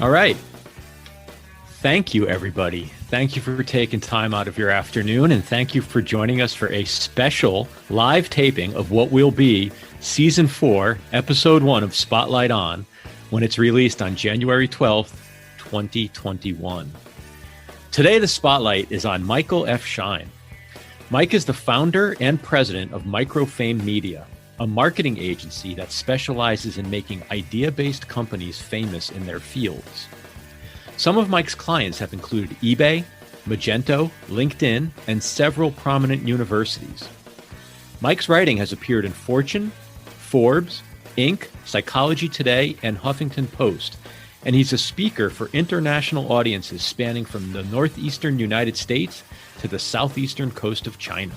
All right. Thank you, everybody. Thank you for taking time out of your afternoon, and thank you for joining us for a special live taping of what will be Season 4, Episode 1 of Spotlight On, when it's released on January 12th, 2021. Today, the spotlight is on Michael F. Schein. Mike is the founder and president of Microfame Media, a marketing agency that specializes in making idea-based companies famous in their fields. Some of Mike's clients have included eBay, Magento, LinkedIn, and several prominent universities. Mike's writing has appeared in Fortune, Forbes, Inc., Psychology Today, and Huffington Post, and he's a speaker for international audiences spanning from the northeastern United States to the southeastern coast of China.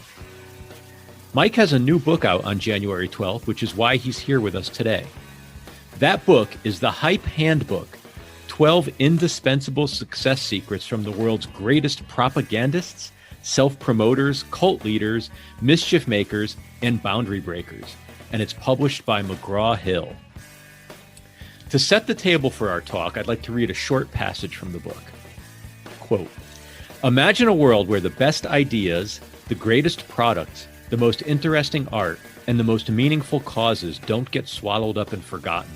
Mike has a new book out on January 12th, which is why he's here with us today. That book is the Hype Handbook, 12 indispensable success secrets from the world's greatest propagandists, self-promoters, cult leaders, mischief makers, and boundary breakers. And it's published by McGraw Hill. To set the table for our talk, I'd like to read a short passage from the book. Quote, "Imagine a world where the best ideas, the greatest products, the most interesting art, and the most meaningful causes don't get swallowed up and forgotten.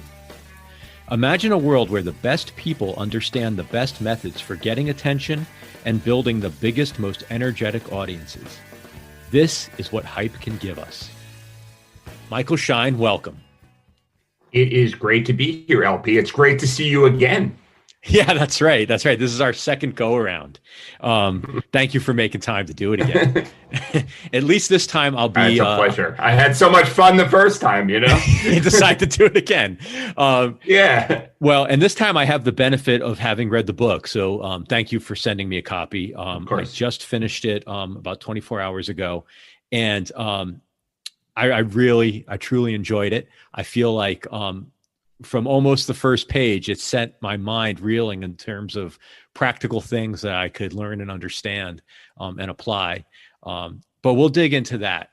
Imagine a world where the best people understand the best methods for getting attention and building the biggest, most energetic audiences. This is what hype can give us." Michael Schein, welcome. It is great to be here, LP. It's great to see you again. Yeah, that's right. That's right. This is our second go around. Thank you for making time to do it again. At least this time I'll be. It's a pleasure. I had so much fun the first time, you know. You decide to do it again. Yeah. Well, and this time I have the benefit of having read the book. So thank you for sending me a copy. Of course. I just finished it about 24 hours ago. And I truly enjoyed it. I feel like from almost the first page, it sent my mind reeling in terms of practical things that I could learn and understand and apply. But we'll dig into that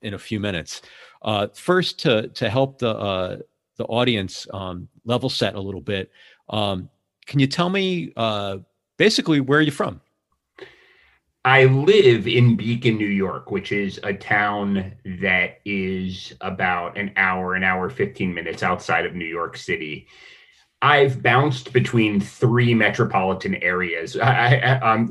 in a few minutes. First, to help the audience level set a little bit, can you tell me basically where are you from? I live in Beacon, New York, which is a town that is about an hour, 15 minutes outside of New York City. I've bounced between three metropolitan areas. I'm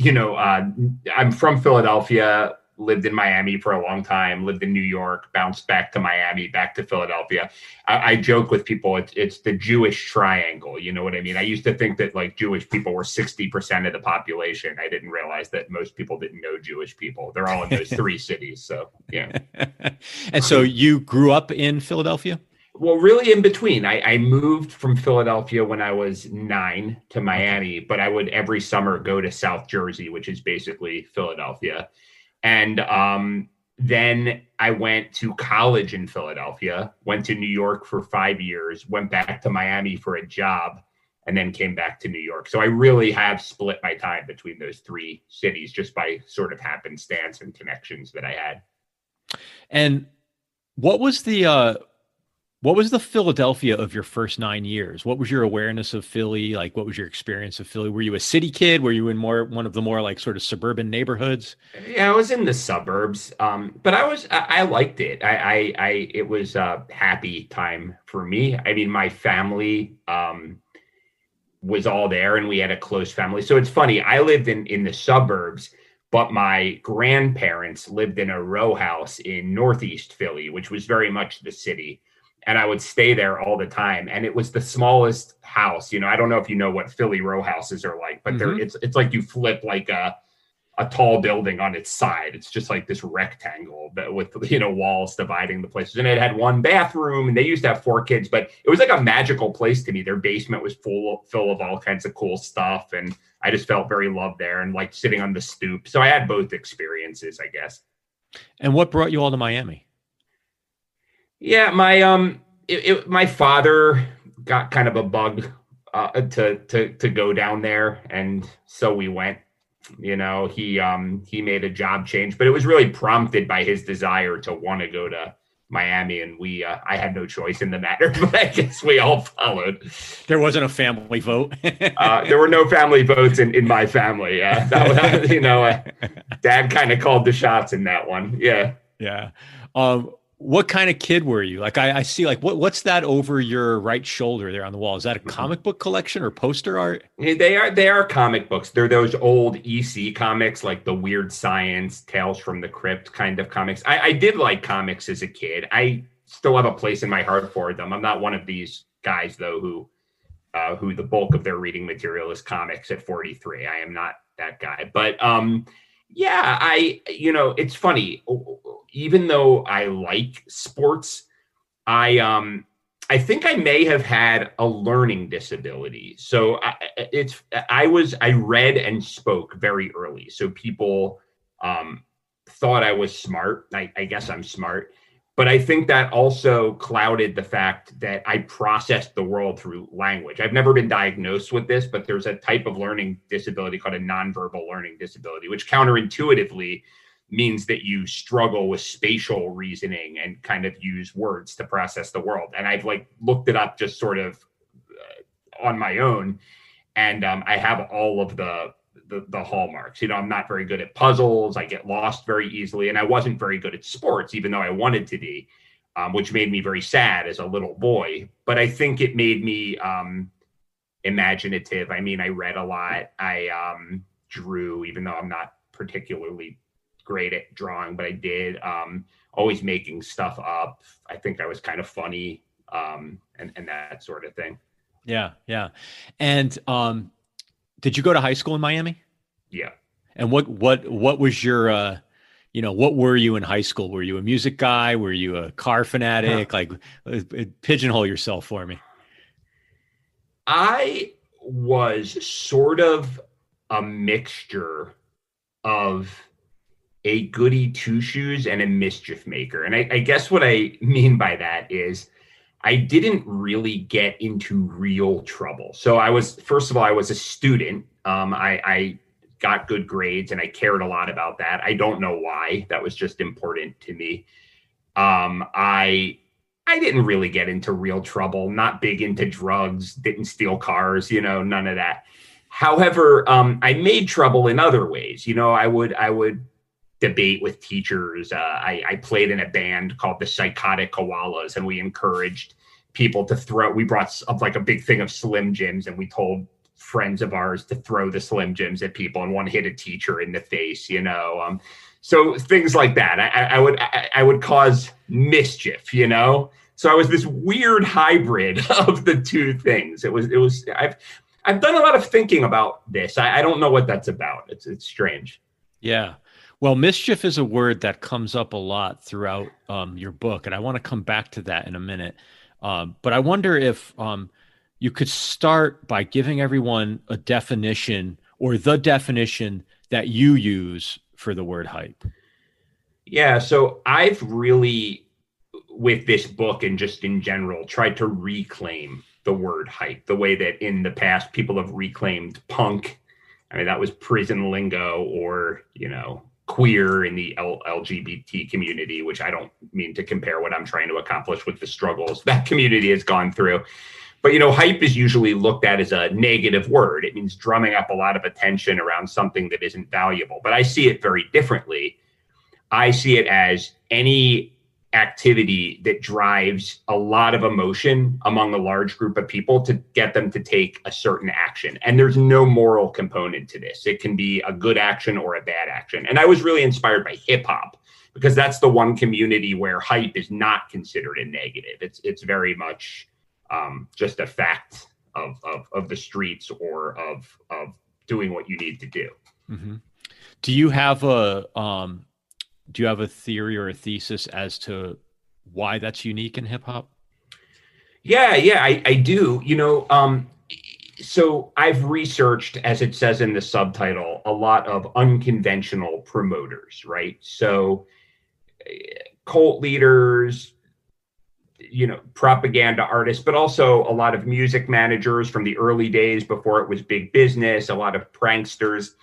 from Philadelphia, lived in Miami for a long time, lived in New York, bounced back to Miami, back to Philadelphia. I joke with people, it's the Jewish triangle. You know what I mean? I used to think that like Jewish people were 60% of the population. I didn't realize that most people didn't know Jewish people. They're all in those three cities. So, yeah. And so you grew up in Philadelphia? Well, really in between. I moved from Philadelphia when I was 9 to Miami, but I would every summer go to South Jersey, which is basically Philadelphia. And then I went to college in Philadelphia, went to New York for 5 years, went back to Miami for a job, and then came back to New York. So I really have split my time between those three cities just by sort of happenstance and connections that I had. And what was the Philadelphia of your first 9 years? What was your awareness of Philly? Like, what was your experience of Philly? Were you a city kid? Were you in one of the more like sort of suburban neighborhoods? Yeah, I was in the suburbs, but I liked it. It was a happy time for me. I mean, my family was all there, and we had a close family. So it's funny. I lived in the suburbs, but my grandparents lived in a row house in Northeast Philly, which was very much the city. And I would stay there all the time. And it was the smallest house. You know, I don't know if you know what Philly row houses are like, but it's like you flip like a tall building on its side. It's just like this rectangle with, walls dividing the places. And it had one bathroom, and they used to have 4 kids, but it was like a magical place to me. Their basement was full of all kinds of cool stuff. And I just felt very loved there and like sitting on the stoop. So I had both experiences, I guess. And what brought you all to Miami? Yeah, my father got kind of a bug to go down there, and so we went. You know, he made a job change, but it was really prompted by his desire to want to go to Miami, and I had no choice in the matter, but I guess we all followed. There wasn't a family vote. There were no family votes in my family. That was, Dad kind of called the shots in that one. Yeah. Yeah. What kind of kid were you? Like I see like what's that over your right shoulder there on the wall? Is that a comic book collection or poster art? They are comic books. They're those old EC comics, like the Weird Science, Tales from the Crypt kind of comics. I did like comics as a kid. I still have a place in my heart for them. I'm not one of these guys though who the bulk of their reading material is comics at 43. I am not that guy. But yeah, it's funny. Even though I like sports, I think I may have had a learning disability. So I read and spoke very early. So people thought I was smart. I guess I'm smart. But I think that also clouded the fact that I processed the world through language. I've never been diagnosed with this, but there's a type of learning disability called a nonverbal learning disability, which counterintuitively means that you struggle with spatial reasoning and kind of use words to process the world. And I've looked it up just sort of on my own. And I have all of the hallmarks. I'm not very good at puzzles. I get lost very easily. And I wasn't very good at sports, even though I wanted to be, which made me very sad as a little boy. But I think it made me imaginative. I mean, I read a lot. I drew, even though I'm not particularly great at drawing, but I did. Always making stuff up. I think I was kind of funny and that sort of thing. Yeah, yeah. And did you go to high school in Miami? Yeah. And what was your what were you in high school? Were you a music guy? Were you a car fanatic? Like pigeonhole yourself for me. I was sort of a mixture of a goody two shoes and a mischief maker. And I guess what I mean by that is I didn't really get into real trouble. So first of all, I was a student. I got good grades and I cared a lot about that. I don't know why. That was just important to me. I didn't really get into real trouble, not big into drugs, didn't steal cars, none of that. However, I made trouble in other ways. I would debate with teachers. I played in a band called the Psychotic Koalas, and we encouraged people to throw. We brought up like a big thing of Slim Jims, and we told friends of ours to throw the Slim Jims at people, and one hit a teacher in the face. So things like that. I would cause mischief. So I was this weird hybrid of the two things. It was. I've done a lot of thinking about this. I don't know what that's about. It's strange. Yeah. Well, mischief is a word that comes up a lot throughout your book, and I want to come back to that in a minute. But I wonder if you could start by giving everyone a definition or the definition that you use for the word hype. Yeah, so I've really, with this book and just in general, tried to reclaim the word hype the way that in the past people have reclaimed punk. I mean, that was prison lingo, or, queer in the LGBT community, which I don't mean to compare what I'm trying to accomplish with the struggles that community has gone through. But, hype is usually looked at as a negative word. It means drumming up a lot of attention around something that isn't valuable. But I see it very differently. I see it as any activity that drives a lot of emotion among a large group of people to get them to take a certain action. And there's no moral component to this. It can be a good action or a bad action. And I was really inspired by hip hop, because that's the one community where hype is not considered a negative. It's very much just a fact of the streets or of doing what you need to do. Mm-hmm. Do you have a theory or a thesis as to why that's unique in hip hop? Yeah, I do. So I've researched, as it says in the subtitle, a lot of unconventional promoters, right? So cult leaders, propaganda artists, but also a lot of music managers from the early days before it was big business, a lot of pranksters.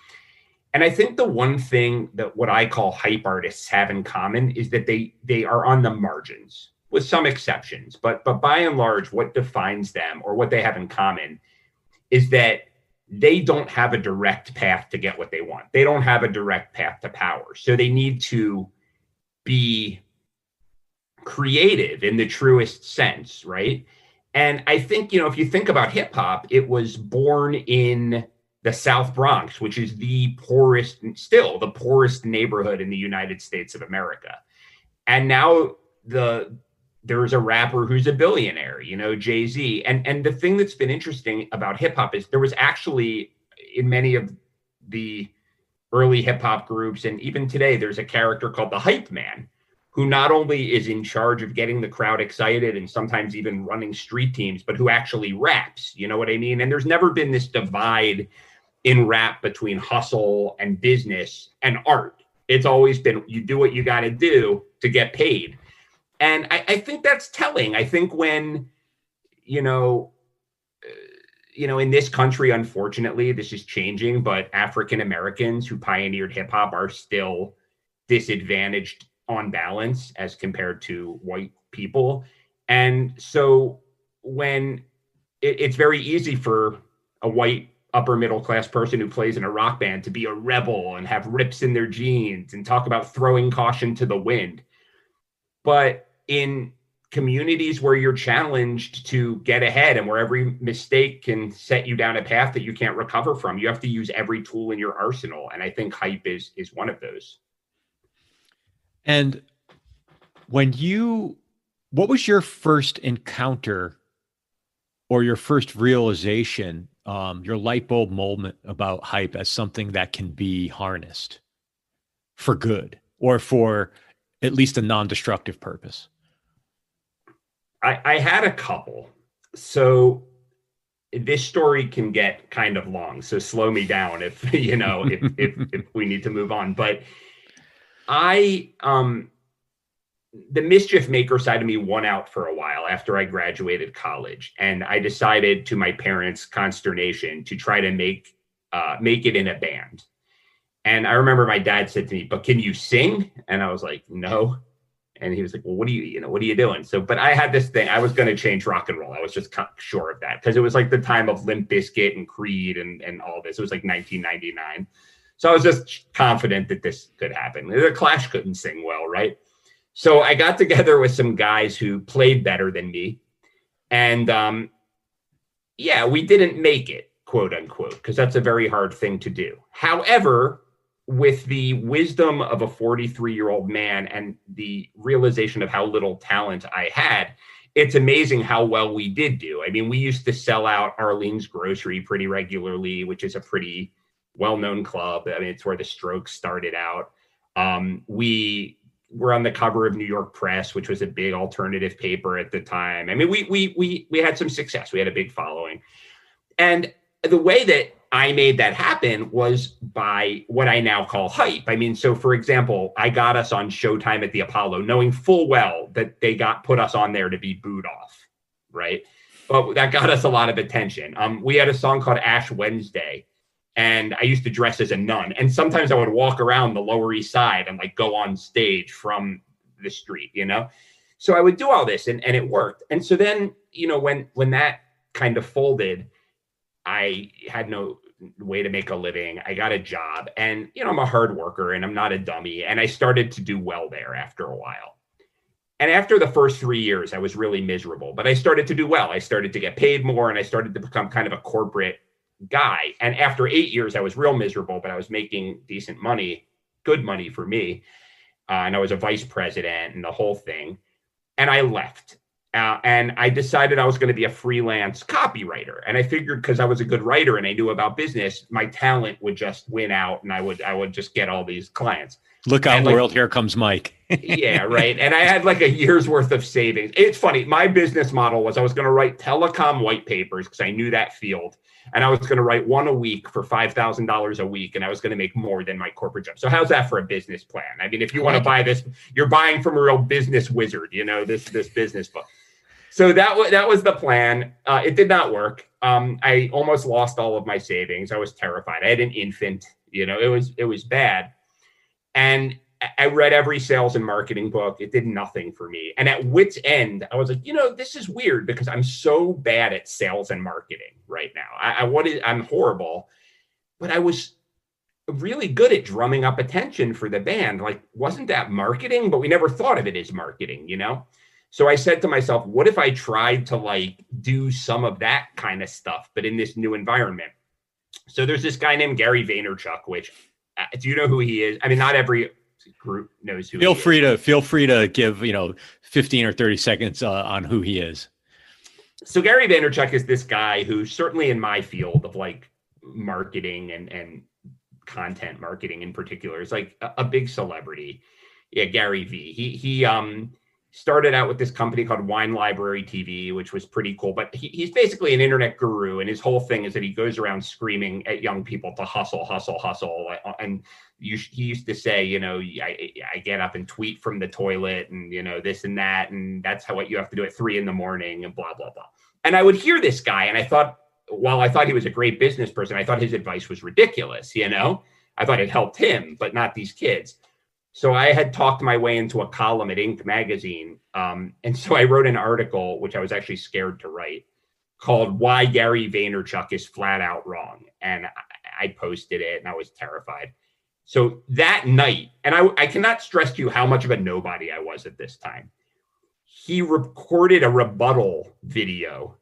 And I think the one thing that what I call hype artists have in common is that they are on the margins, with some exceptions. But by and large, what defines them, or what they have in common, is that they don't have a direct path to get what they want. They don't have a direct path to power. So they need to be creative in the truest sense, right? And I think, if you think about hip hop, it was born in the South Bronx, which is still the poorest neighborhood in the United States of America. And now there's a rapper who's a billionaire, Jay-Z. And the thing that's been interesting about hip hop is there was actually, in many of the early hip hop groups, and even today, there's a character called the hype man, who not only is in charge of getting the crowd excited and sometimes even running street teams, but who actually raps. You know what I mean? And there's never been this divide in rap between hustle and business and art. It's always been, you do what you got to do to get paid. And I think that's telling. I think when, in this country, unfortunately, this is changing, but African Americans who pioneered hip hop are still disadvantaged on balance as compared to white people. And so when it's very easy for a white upper middle class person who plays in a rock band to be a rebel and have rips in their jeans and talk about throwing caution to the wind. But in communities where you're challenged to get ahead and where every mistake can set you down a path that you can't recover from, you have to use every tool in your arsenal. And I think hype is one of those. And what was your first encounter or your first realization, your light bulb moment about hype as something that can be harnessed for good or for at least a non-destructive purpose? I had a couple. So this story can get kind of long, so slow me down if if we need to move on. But the mischief maker side of me won out for a while after I graduated college, and I decided, to my parents' consternation, to try to make it in a band. And I remember my dad said to me, "But can you sing?" And I was like, "No." And he was like, "Well, what are you doing?" So, but I had this thing. I was going to change rock and roll. I was just sure of that, because it was like the time of Limp Bizkit and Creed and all this. It was like 1999. So I was just confident that this could happen. The Clash couldn't sing well, right? So I got together with some guys who played better than me. And we didn't make it, quote unquote, because that's a very hard thing to do. However, with the wisdom of a 43-year-old man and the realization of how little talent I had, it's amazing how well we did do. I mean, we used to sell out Arlene's Grocery pretty regularly, which is a pretty well-known club. I mean, it's where the Strokes started out. We were on the cover of New York Press, which was a big alternative paper at the time. I mean, we had some success. We had a big following. And the way that I made that happen was by what I now call hype. I mean, so for example, I got us on Showtime at the Apollo, knowing full well that they put us on there to be booed off, right? But that got us a lot of attention. We had a song called Ash Wednesday, and I used to dress as a nun. And sometimes I would walk around the Lower East Side and like go on stage from the street, So I would do all this and it worked. And so then, when that kind of folded, I had no way to make a living. I got a job, and, I'm a hard worker and I'm not a dummy. And I started to do well there after a while. And after the first 3 years, I was really miserable, but I started to do well. I started to get paid more, and I started to become kind of a corporate guy. And after 8 years, I was real miserable, but I was making decent money, good money for me. And I was a vice president and the whole thing. And I left. And I decided I was going to be a freelance copywriter. And I figured, because I was a good writer and I knew about business, my talent would just win out, and I would just get all these clients. Look out, world, here comes Mike. Yeah, right. And I had like a year's worth of savings. It's funny. My business model was I was going to write telecom white papers because I knew that field. And I was going to write one a week for $5,000 a week. And I was going to make more than my corporate job. So how's that for a business plan? I mean, if you want to buy this, you're buying from a real business wizard, this business book. So that was the plan. It did not work. I almost lost all of my savings. I was terrified. I had an infant, It was bad. And I read every sales and marketing book. It did nothing for me. And at wit's end, I was like, this is weird because I'm so bad at sales and marketing right now. I'm horrible, but I was really good at drumming up attention for the band. Like, wasn't that marketing? But we never thought of it as marketing, So I said to myself, what if I tried to do some of that kind of stuff, but in this new environment? So there's this guy named Gary Vaynerchuk, which do you know who he is? I mean, not every group knows who he is. Feel free to give 15 or 30 seconds on who he is. So Gary Vaynerchuk is this guy who's certainly in my field of marketing and content marketing in particular is a big celebrity. Yeah, Gary V. He started out with this company called Wine Library TV, which was pretty cool. But he's basically an internet guru, and his whole thing is that he goes around screaming at young people to hustle, hustle, hustle. And he used to say, I get up and tweet from the toilet, and this and that, and that's what you have to do at 3 a.m, and blah blah blah. And I would hear this guy, and I thought, while I thought he was a great business person, I thought his advice was ridiculous. I thought it helped him, but not these kids. So I had talked my way into a column at Inc. magazine. And so I wrote an article, which I was actually scared to write, called Why Gary Vaynerchuk is Flat Out Wrong. And I posted it, and I was terrified. So that night, and I cannot stress to you how much of a nobody I was at this time. He recorded a rebuttal video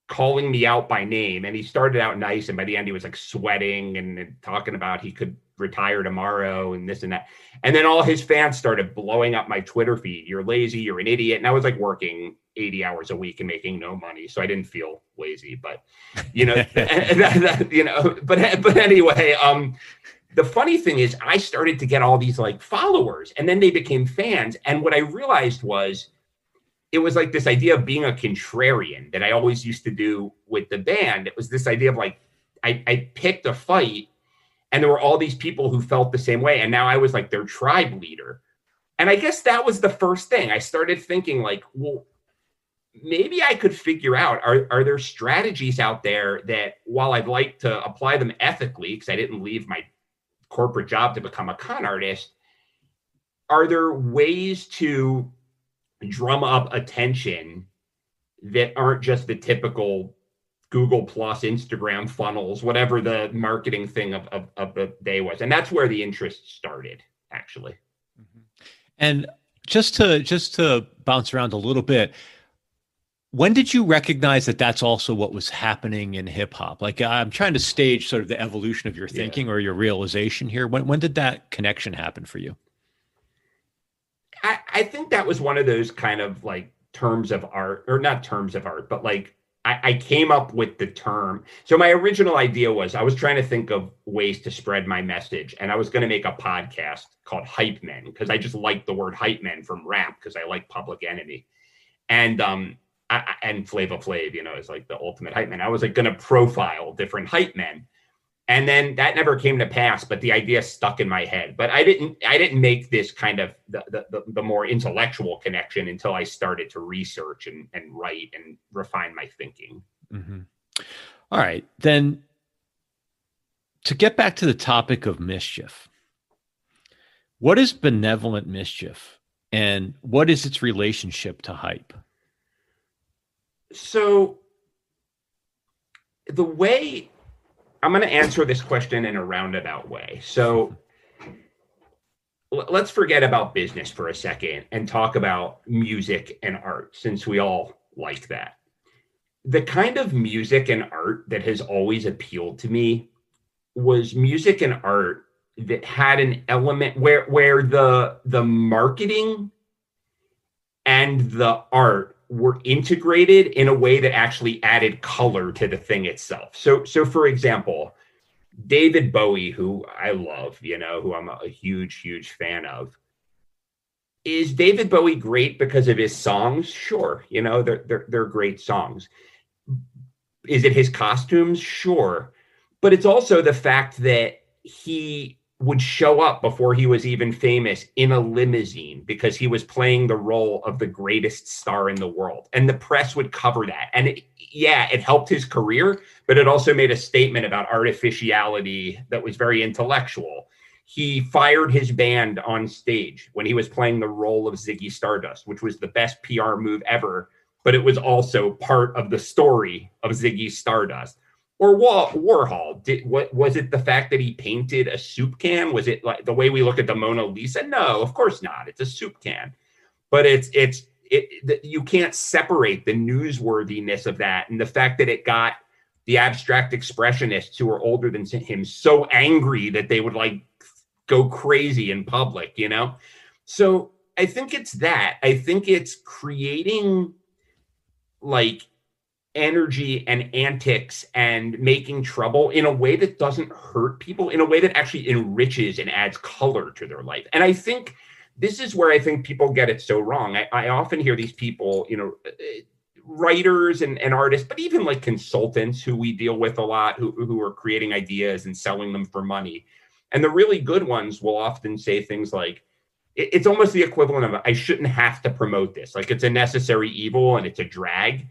calling me out by name. And he started out nice. And by the end, he was sweating and talking about he could retire tomorrow and this and that. And then all his fans started blowing up my Twitter feed. You're lazy, you're an idiot. And I was working 80 hours a week and making no money. So I didn't feel lazy, but but anyway, the funny thing is I started to get all these followers, and then they became fans. And what I realized was it was this idea of being a contrarian that I always used to do with the band. It was this idea of I picked a fight, and there were all these people who felt the same way. And now I was their tribe leader. And I guess that was the first thing. I started thinking well, maybe I could figure out, are there strategies out there that, while I'd like to apply them ethically, because I didn't leave my corporate job to become a con artist, are there ways to drum up attention that aren't just the typical Google Plus, Instagram funnels, whatever the marketing thing of the day was. And that's where the interest started, actually. And just to bounce around a little bit, when did you recognize that that's also what was happening in hip hop? I'm trying to stage sort of the evolution of your thinking or your realization here. When did that connection happen for you? I think that was one of those kind of terms of art, or not terms of art, but I came up with the term. So my original idea was I was trying to think of ways to spread my message. And I was going to make a podcast called Hype Men, because I just like the word hype men from rap, because I like Public Enemy. And Flava Flav, is the ultimate hype man. I was going to profile different hype men. And then that never came to pass, but the idea stuck in my head. But I didn't make this kind of the more intellectual connection until I started to research and write and refine my thinking. Mm-hmm. All right. Then to get back to the topic of mischief, what is benevolent mischief, and what is its relationship to hype? So the way I'm going to answer this question in a roundabout way. So let's forget about business for a second and talk about music and art, since we all like that. The kind of music and art that has always appealed to me was music and art that had an element where the marketing and the art were integrated in a way that actually added color to the thing itself. So for example, David Bowie, who I love, who I'm a huge, huge fan of. Is David Bowie great because of his songs? Sure. They're great songs. Is it his costumes? Sure. But it's also the fact that he would show up before he was even famous in a limousine because he was playing the role of the greatest star in the world. And the press would cover that. And it helped his career, but it also made a statement about artificiality that was very intellectual. He fired his band on stage when he was playing the role of Ziggy Stardust, which was the best PR move ever, but it was also part of the story of Ziggy Stardust. Or Warhol, what was it? The fact that he painted a soup can? Was it like the way we look at the Mona Lisa? No, of course not. It's a soup can, but you can't separate the newsworthiness of that and the fact that it got the abstract expressionists who are older than him so angry that they would like go crazy in public, you know? So I think it's that. I think it's creating like energy and antics and making trouble in a way that doesn't hurt people, in a way that actually enriches and adds color to their life. And I think this is where I think people get it so wrong. I often hear these people, you know, writers and artists, but even like consultants who we deal with a lot, who are creating ideas and selling them for money. And the really good ones will often say things like, it's almost the equivalent of, I shouldn't have to promote this. Like it's a necessary evil and it's a drag.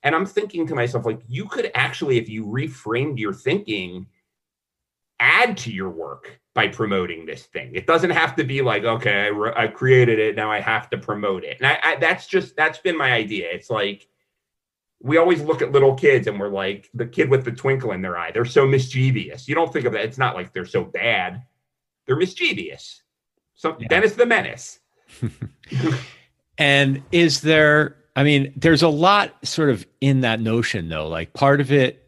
And I'm thinking to myself, like, you could actually, if you reframed your thinking, add to your work by promoting this thing. It doesn't have to be like, okay, I created it, now I have to promote it. And that's been my idea. It's like, we always look at little kids and we're like, the kid with the twinkle in their eye, they're so mischievous. You don't think of that. It's not like they're so bad. They're mischievous. So yeah. Dennis the Menace. And is there, I mean, there's a lot sort of in that notion, though. Like part of it,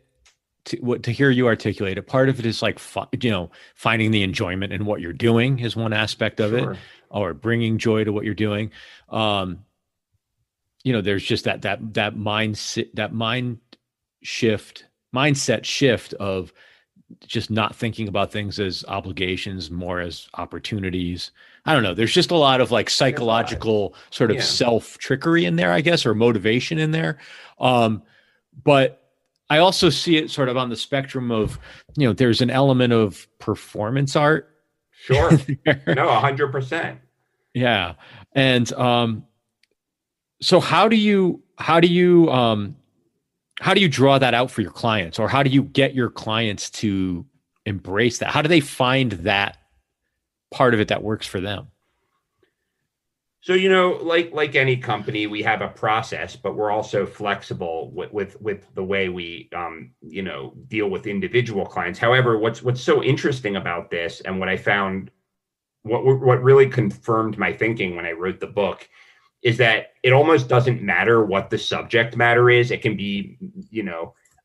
to hear you articulate it, part of it is like, finding the enjoyment in what you're doing is one aspect of it, or bringing joy to what you're doing. There's just that mindset shift of just not thinking about things as obligations, more as opportunities. I don't know. There's just a lot of like psychological sort of self trickery in there, I guess, or motivation in there. But I also see it sort of on the spectrum of, there's an element of performance art. Sure. No, 100%. Yeah. And so how do you draw that out for your clients, or how do you get your clients to embrace that? How do they find that part of it that works for them? So, like any company, we have a process, but we're also flexible with the way we, deal with individual clients. However, what's so interesting about this, and what I found, what really confirmed my thinking when I wrote the book, is that it almost doesn't matter what the subject matter is. It can be,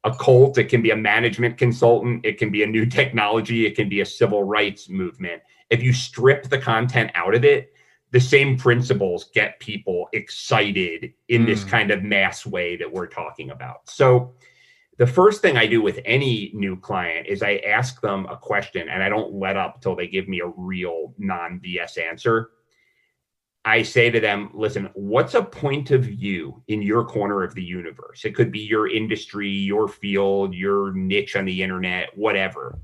a cult, it can be a management consultant, it can be a new technology, it can be a civil rights movement. If you strip the content out of it, the same principles get people excited in this kind of mass way that we're talking about. So the first thing I do with any new client is I ask them a question, and I don't let up till they give me a real non-BS answer. I say to them, listen, what's a point of view in your corner of the universe? It could be your industry, your field, your niche on the internet, whatever,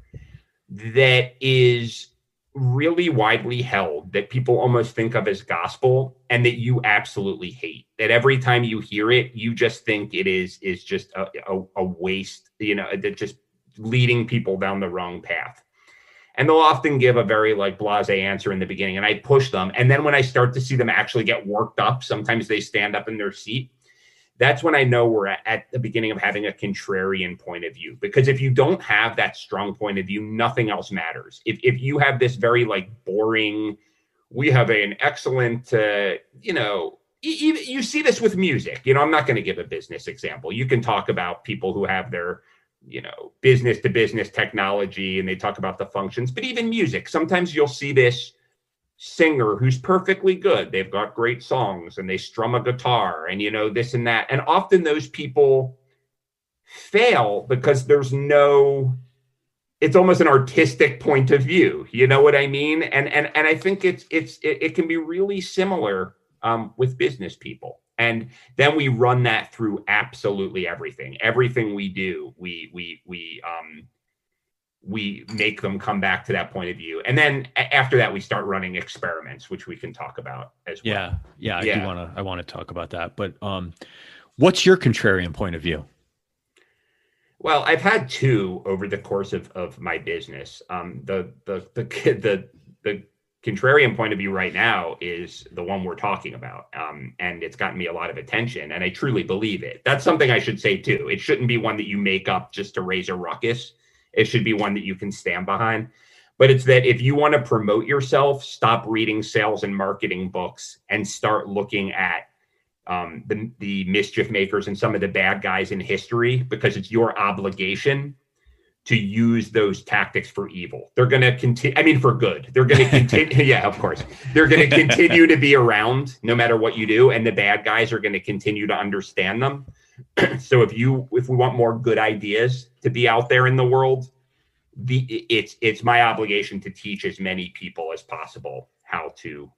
that is really widely held, that people almost think of as gospel, and that you absolutely hate. That every time you hear it, you just think it is just a waste, that just leading people down the wrong path. And they'll often give a very like blasé answer in the beginning, and I push them. And then when I start to see them actually get worked up, sometimes they stand up in their seat. That's when I know we're at the beginning of having a contrarian point of view. Because if you don't have that strong point of view, nothing else matters. If you have this very like boring, we have an excellent, you see this with music. I'm not going to give a business example. You can talk about people who have their business to business technology, and they talk about the functions, but even music, sometimes you'll see this singer who's perfectly good. They've got great songs and they strum a guitar and, this and that. And often those people fail because it's almost an artistic point of view. You know what I mean? And I think it can be really similar with business people. And then we run that through absolutely everything we do. we make them come back to that point of view. And then after that, we start running experiments, which we can talk about as well. Yeah. I want to talk about that. But what's your contrarian point of view? Well, I've had two over the course of my business. The contrarian point of view right now is the one we're talking about. And it's gotten me a lot of attention, and I truly believe it. That's something I should say too. It shouldn't be one that you make up just to raise a ruckus. It should be one that you can stand behind. But it's that if you want to promote yourself, stop reading sales and marketing books and start looking at the mischief makers and some of the bad guys in history, because it's your obligation to use those tactics for evil. They're going to continue. I mean, for good. They're going to continue. Yeah, of course. They're going to continue to be around no matter what you do. And the bad guys are going to continue to understand them. So if we want more good ideas to be out there in the world, it's my obligation to teach as many people as possible how to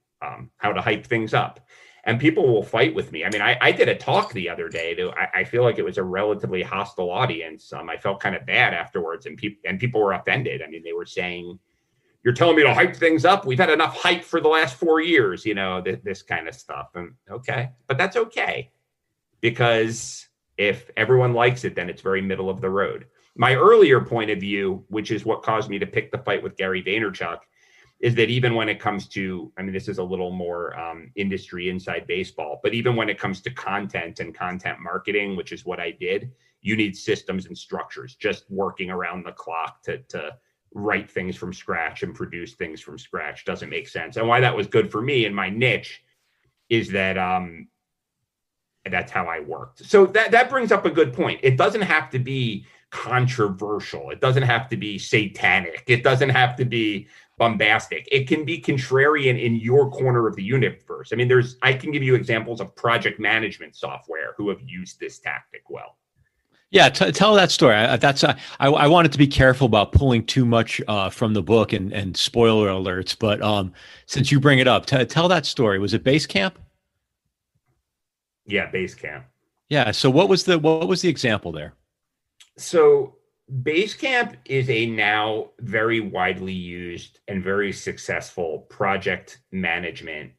hype things up. And people will fight with me. I mean, I did a talk the other day. I feel like it was a relatively hostile audience. I felt kind of bad afterwards, and people were offended. I mean, they were saying, "You're telling me to hype things up? We've had enough hype for the last 4 years." This kind of stuff. And okay, but that's okay, because if everyone likes it, then it's very middle of the road. My earlier point of view, which is what caused me to pick the fight with Gary Vaynerchuk, is that even when it comes to, I mean, this is a little more industry inside baseball, but even when it comes to content and content marketing, which is what I did, you need systems and structures. Just working around the clock to write things from scratch and produce things from scratch doesn't make sense. And why that was good for me in my niche is that that's how I worked. So that brings up a good point. It doesn't have to be controversial. It doesn't have to be satanic. It doesn't have to be bombastic. It can be contrarian in your corner of the universe. I mean, I can give you examples of project management software who have used this tactic well. Yeah, tell that story. I wanted to be careful about pulling too much from the book and spoiler alerts, but since you bring it up, tell that story. Was it Basecamp? Yeah, Basecamp. Yeah. So what was the example there? So Basecamp is a now very widely used and very successful project management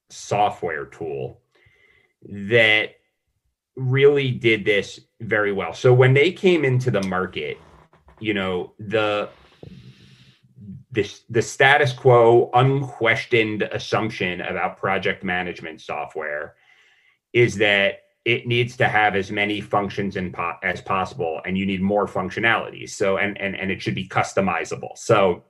software tool that really did this very well. So when they came into the market, the status quo, unquestioned assumption about project management software is that it needs to have as many functions as possible, and you need more functionality. So, and it should be customizable. So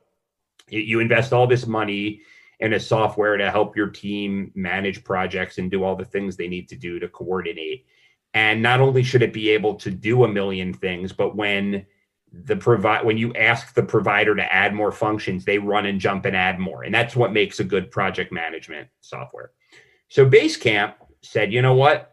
you invest all this money in a software to help your team manage projects and do all the things they need to do to coordinate. And not only should it be able to do a million things, but when you ask the provider to add more functions, they run and jump and add more. And that's what makes a good project management software. So Basecamp said, you know what?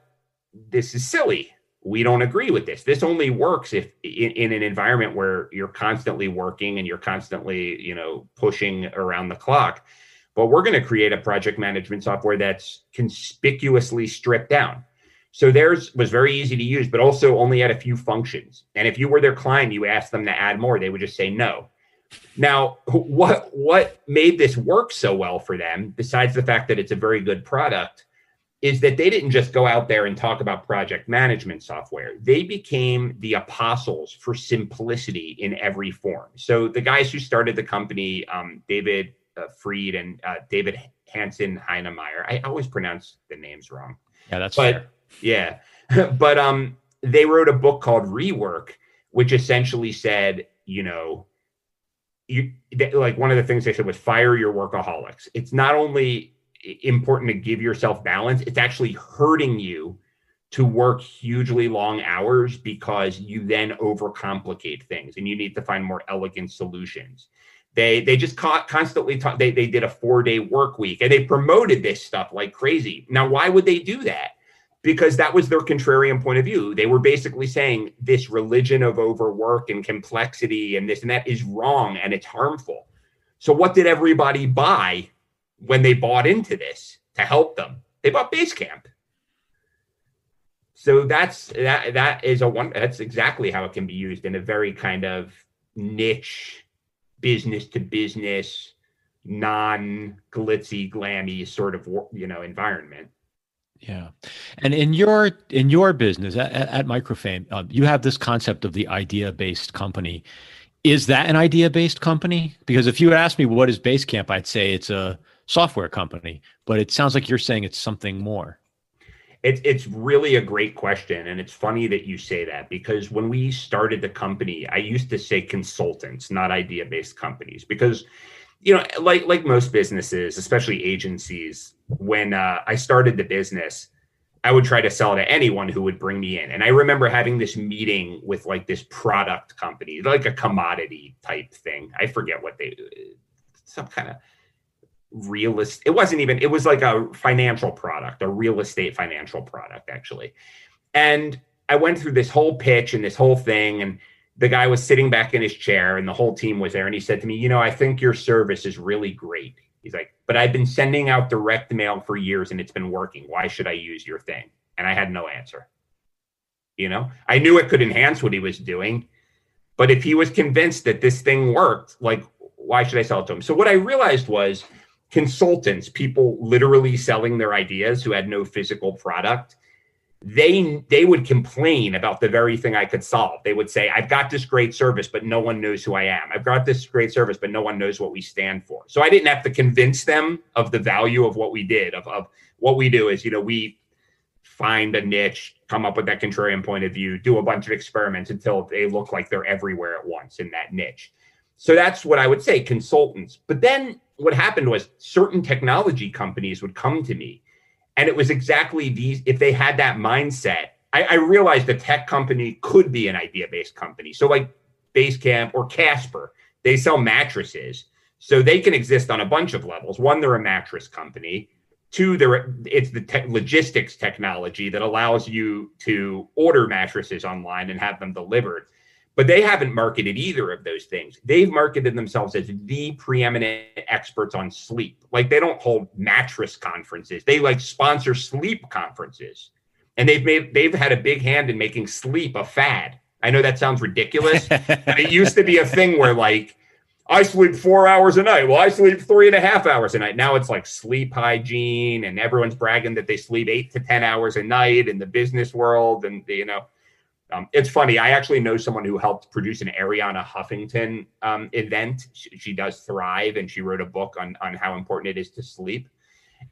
This is silly. We don't agree with this. This only works if in an environment where you're constantly working and you're constantly, pushing around the clock. But we're going to create a project management software that's conspicuously stripped down. So theirs was very easy to use, but also only had a few functions. And if you were their client, you asked them to add more, they would just say no. Now, what made this work so well for them, besides the fact that it's a very good product, is that they didn't just go out there and talk about project management software. They became the apostles for simplicity in every form. So the guys who started the company, David Fried and David Hansen Heinemeier, I always pronounce the names wrong. Yeah, that's fair. Yeah. But they wrote a book called Rework, which essentially said, like one of the things they said was fire your workaholics. It's not only important to give yourself balance, it's actually hurting you to work hugely long hours because you then overcomplicate things and you need to find more elegant solutions. They just constantly talk. They did a 4-day work week and they promoted this stuff like crazy. Now, why would they do that? Because that was their contrarian point of view. They were basically saying this religion of overwork and complexity and this and that is wrong and it's harmful. So what did everybody buy when they bought into this to help them? They bought Basecamp. So that's exactly how it can be used in a very kind of niche business to business, non-glitzy, glammy sort of, environment. Yeah. And in your business at Microfame, you have this concept of the idea-based company. Is that an idea-based company? Because if you ask me what is Basecamp, I'd say it's a software company, but it sounds like you're saying it's something more. It's really a great question. And it's funny that you say that, because when we started the company, I used to say consultants, not idea-based companies, because, like most businesses, especially agencies, when I started the business, I would try to sell to anyone who would bring me in. And I remember having this meeting with like this product company, like a commodity type thing. I forget what some kind of it was like a financial product, a real estate financial product, actually. And I went through this whole pitch and this whole thing, and the guy was sitting back in his chair and the whole team was there. And he said to me, I think your service is really great. He's like, but I've been sending out direct mail for years and it's been working. Why should I use your thing? And I had no answer. I knew it could enhance what he was doing, but if he was convinced that this thing worked, like, why should I sell it to him? So what I realized was consultants, people literally selling their ideas who had no physical product, they would complain about the very thing I could solve. They would say, I've got this great service, but no one knows who I am. I've got this great service, but no one knows what we stand for. So I didn't have to convince them of the value of what we did, of what we do is, we find a niche, come up with that contrarian point of view, do a bunch of experiments until they look like they're everywhere at once in that niche. So that's what I would say, consultants. But then what happened was certain technology companies would come to me, and it was exactly these. If they had that mindset, I realized a tech company could be an idea-based company. So like Basecamp or Casper, they sell mattresses. So they can exist on a bunch of levels. One, they're a mattress company. Two, it's the logistics technology that allows you to order mattresses online and have them delivered. But they haven't marketed either of those things. They've marketed themselves as the preeminent experts on sleep. Like, they don't hold mattress conferences. They like sponsor sleep conferences. And they've had a big hand in making sleep a fad. I know that sounds ridiculous, but it used to be a thing where like, I sleep 4 hours a night. Well, I sleep 3.5 hours a night. Now it's like sleep hygiene, and everyone's bragging that they sleep 8 to 10 hours a night in the business world. And, it's funny. I actually know someone who helped produce an Ariana Huffington event. She does Thrive, and she wrote a book on how important it is to sleep.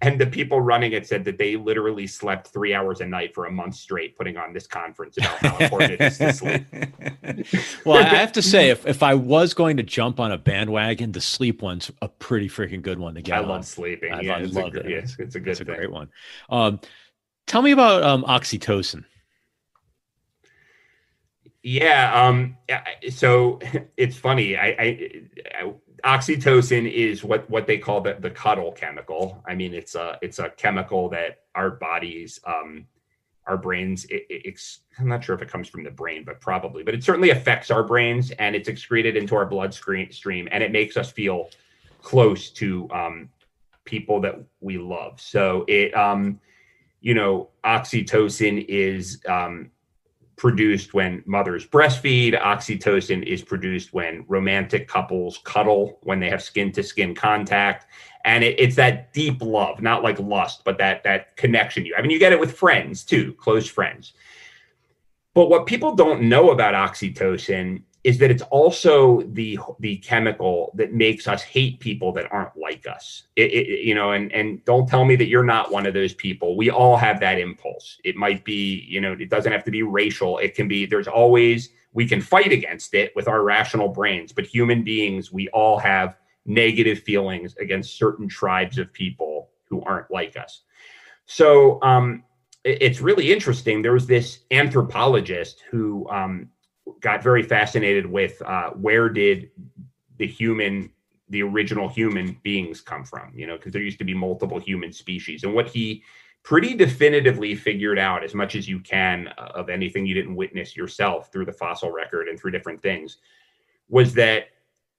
And the people running it said that they literally slept 3 hours a night for a month straight, putting on this conference about how important it is to sleep. Well, I have to say, if I was going to jump on a bandwagon, the sleep one's a pretty freaking good one to get on. I love sleeping. I love it. Yeah, it's a good thing. It's a great one. Tell me about oxytocin. Yeah. So it's funny. Oxytocin is what they call the cuddle chemical. I mean, it's a chemical that our bodies, our brains, I'm not sure if it comes from the brain, but probably, but it certainly affects our brains, and it's excreted into our bloodstream, and it makes us feel close to people that we love. So oxytocin is produced when mothers breastfeed. Oxytocin is produced when romantic couples cuddle, when they have skin-to-skin contact. And it's that deep love, not like lust, but that connection. You get it with friends too, close friends. But what people don't know about oxytocin is that it's also the chemical that makes us hate people that aren't like us. And don't tell me that you're not one of those people. We all have that impulse. It might be, it doesn't have to be racial. It can be, we can fight against it with our rational brains, but human beings, we all have negative feelings against certain tribes of people who aren't like us. So it's really interesting. There was this anthropologist who got very fascinated with where did the original human beings come from, because there used to be multiple human species. And what he pretty definitively figured out, as much as you can of anything you didn't witness yourself through the fossil record and through different things, was that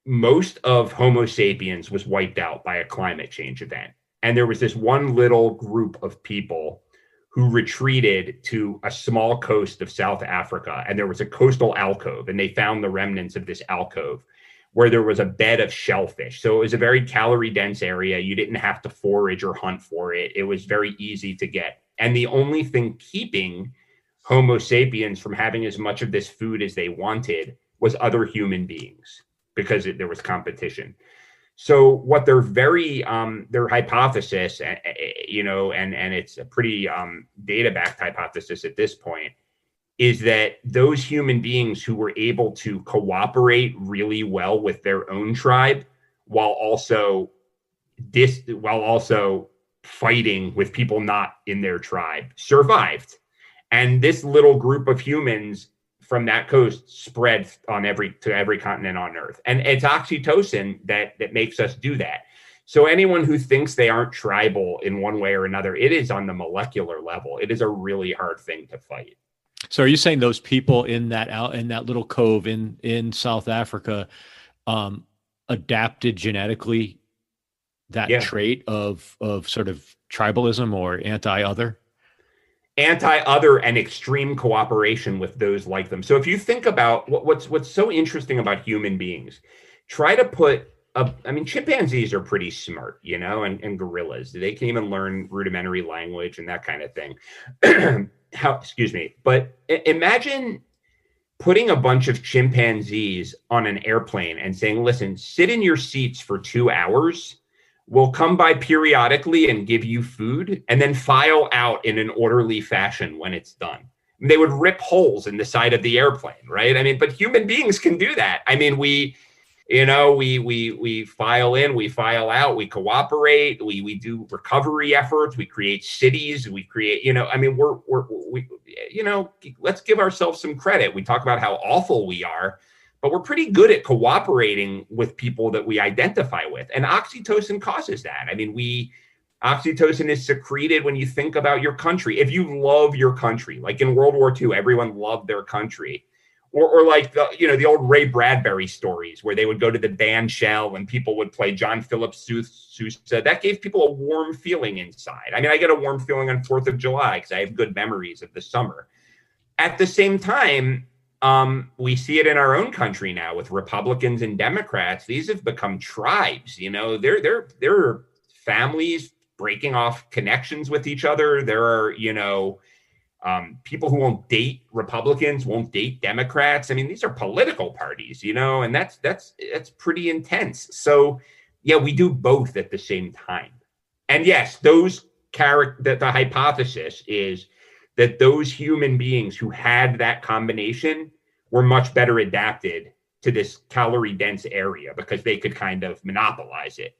most of Homo sapiens was wiped out by a climate change event. And there was this one little group of people who retreated to a small coast of South Africa. And there was a coastal alcove, and they found the remnants of this alcove where there was a bed of shellfish. So it was a very calorie dense area. You didn't have to forage or hunt for it. It was very easy to get. And the only thing keeping Homo sapiens from having as much of this food as they wanted was other human beings, because there was competition. So what their hypothesis, and it's a pretty data-backed hypothesis at this point, is that those human beings who were able to cooperate really well with their own tribe while also fighting with people not in their tribe survived. And this little group of humans from that coast spread to every continent on Earth. And it's oxytocin that makes us do that. So anyone who thinks they aren't tribal in one way or another, it is on the molecular level. It is a really hard thing to fight. So are you saying those people in that little cove in South Africa adapted genetically that trait of sort of tribalism or anti-other and extreme cooperation with those like them? So if you think about what's so interesting about human beings, try to put chimpanzees are pretty smart, and gorillas, they can even learn rudimentary language and that kind of thing. But imagine putting a bunch of chimpanzees on an airplane and saying, listen, sit in your seats for 2 hours. We'll come by periodically and give you food, and then file out in an orderly fashion when it's done. They would rip holes in the side of the airplane, right? But human beings can do that. We file in, we file out, we cooperate, we do recovery efforts, we create cities, we create, let's give ourselves some credit. We talk about how awful we are, but we're pretty good at cooperating with people that we identify with. And oxytocin causes that. Oxytocin is secreted when you think about your country. If you love your country, like in World War II, everyone loved their country. Or like the old Ray Bradbury stories where they would go to the band shell and people would play John Philip Sousa. That gave people a warm feeling inside. I get a warm feeling on 4th of July because I have good memories of the summer. At the same time, we see it in our own country now with Republicans and Democrats. These have become tribes. They're families breaking off connections with each other. There are, people who won't date Republicans, won't date Democrats. These are political parties, and that's pretty intense. So yeah, we do both at the same time. And yes, the hypothesis is that those human beings who had that combination were much better adapted to this calorie dense area because they could kind of monopolize it.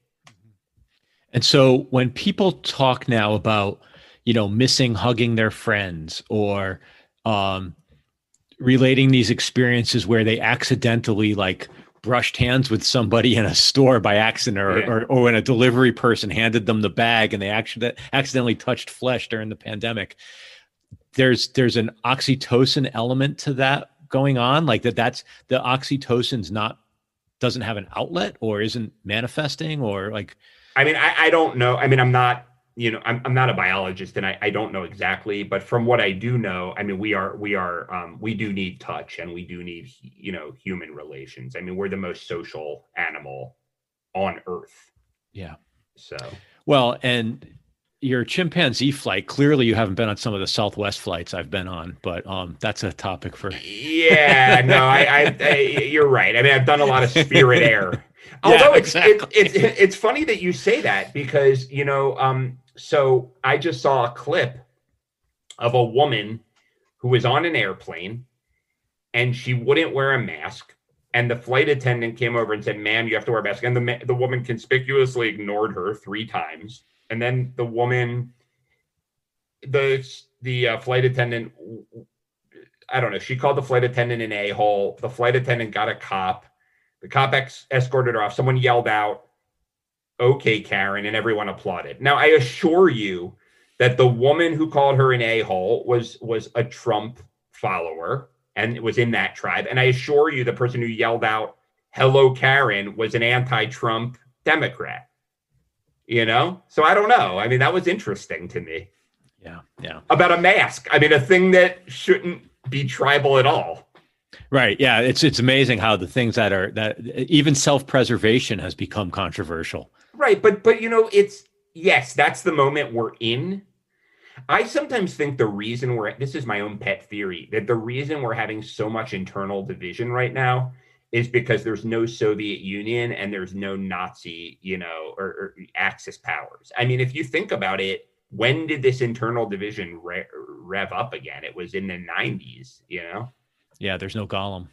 And so when people talk now about, missing hugging their friends or relating these experiences where they accidentally brushed hands with somebody in a store by accident or when a delivery person handed them the bag and they accidentally touched flesh during the pandemic, there's an oxytocin element to that going on, that's the oxytocin's doesn't have an outlet or isn't manifesting or I don't know. I'm not, I'm not a biologist and I don't know exactly, but from what I do know, we do need touch and we do need, human relations. We're the most social animal on Earth. Yeah. So, well, and your chimpanzee flight, clearly you haven't been on some of the Southwest flights I've been on, but that's a topic for. Yeah, no, I you're right. I've done a lot of Spirit Air. Although it's funny that you say that because, so I just saw a clip of a woman who was on an airplane and she wouldn't wear a mask. And the flight attendant came over and said, ma'am, you have to wear a mask. And the woman conspicuously ignored her 3 times. And then the woman, the flight attendant, I don't know, she called the flight attendant an a-hole. The flight attendant got a cop. The cop escorted her off. Someone yelled out, "Okay, Karen," and everyone applauded. Now, I assure you that the woman who called her an a-hole was a Trump follower and was in that tribe. And I assure you the person who yelled out, "Hello, Karen," was an anti-Trump Democrat. So I don't know. That was interesting to me. Yeah. About a mask. A thing that shouldn't be tribal at all. Right. Yeah. It's amazing how the things that even self-preservation has become controversial. Right. But it's, yes, that's the moment we're in. I sometimes think the reason this is my own pet theory, that the reason we're having so much internal division right now is because there's no Soviet Union and there's no Nazi, or Axis powers. I mean, if you think about it, when did this internal division rev up again? It was in the 90s, Yeah. There's no Gollum.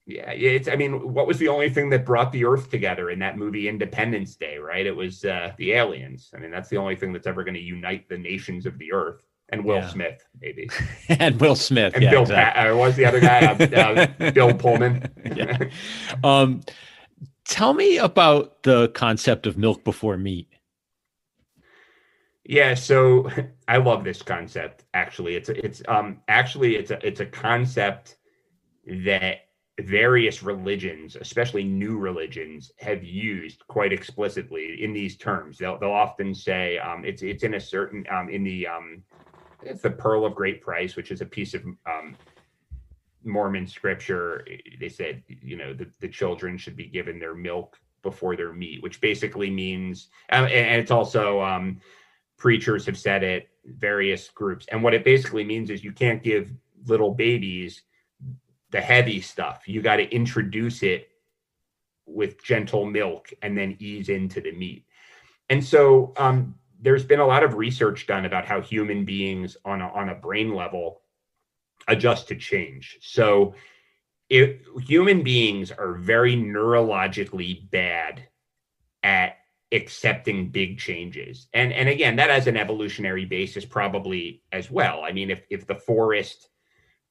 Yeah, I mean, what was the only thing that brought the Earth together in that movie Independence Day, right? It was the aliens. I mean, that's the only thing that's ever going to unite the nations of the Earth. And Will Smith, maybe. And Will Smith. And Bill exactly. Was the other guy? Bill Pullman. Yeah. Tell me about the concept of milk before meat. Yeah, so I love this concept. Actually, it's a concept that various religions, especially new religions, have used quite explicitly in these terms. They'll often say it's in a certain it's the Pearl of Great Price, which is a piece of Mormon scripture. They said, the children should be given their milk before their meat, which basically means, and it's also preachers have said it, various groups, and what it basically means is you can't give little babies the heavy stuff. You got to introduce it with gentle milk and then ease into the meat. And so there's been a lot of research done about how human beings on a brain level adjust to change. So human beings are very neurologically bad at accepting big changes. And again, that has an evolutionary basis probably as well. I mean, if the forest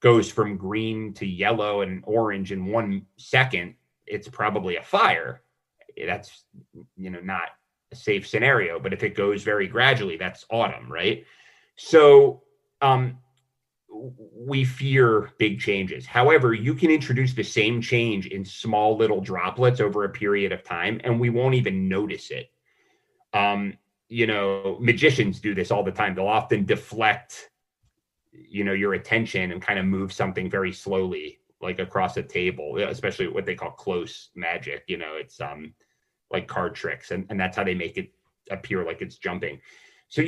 goes from green to yellow and orange in 1 second, it's probably a fire. That's, not a safe scenario. But if it goes very gradually, that's autumn, right? So we fear big changes. However, you can introduce the same change in small little droplets over a period of time, and we won't even notice it. Magicians do this all the time. They'll often deflect your attention and kind of move something very slowly, like across a table, especially what they call close magic. It's like card tricks, and that's how they make it appear like it's jumping. So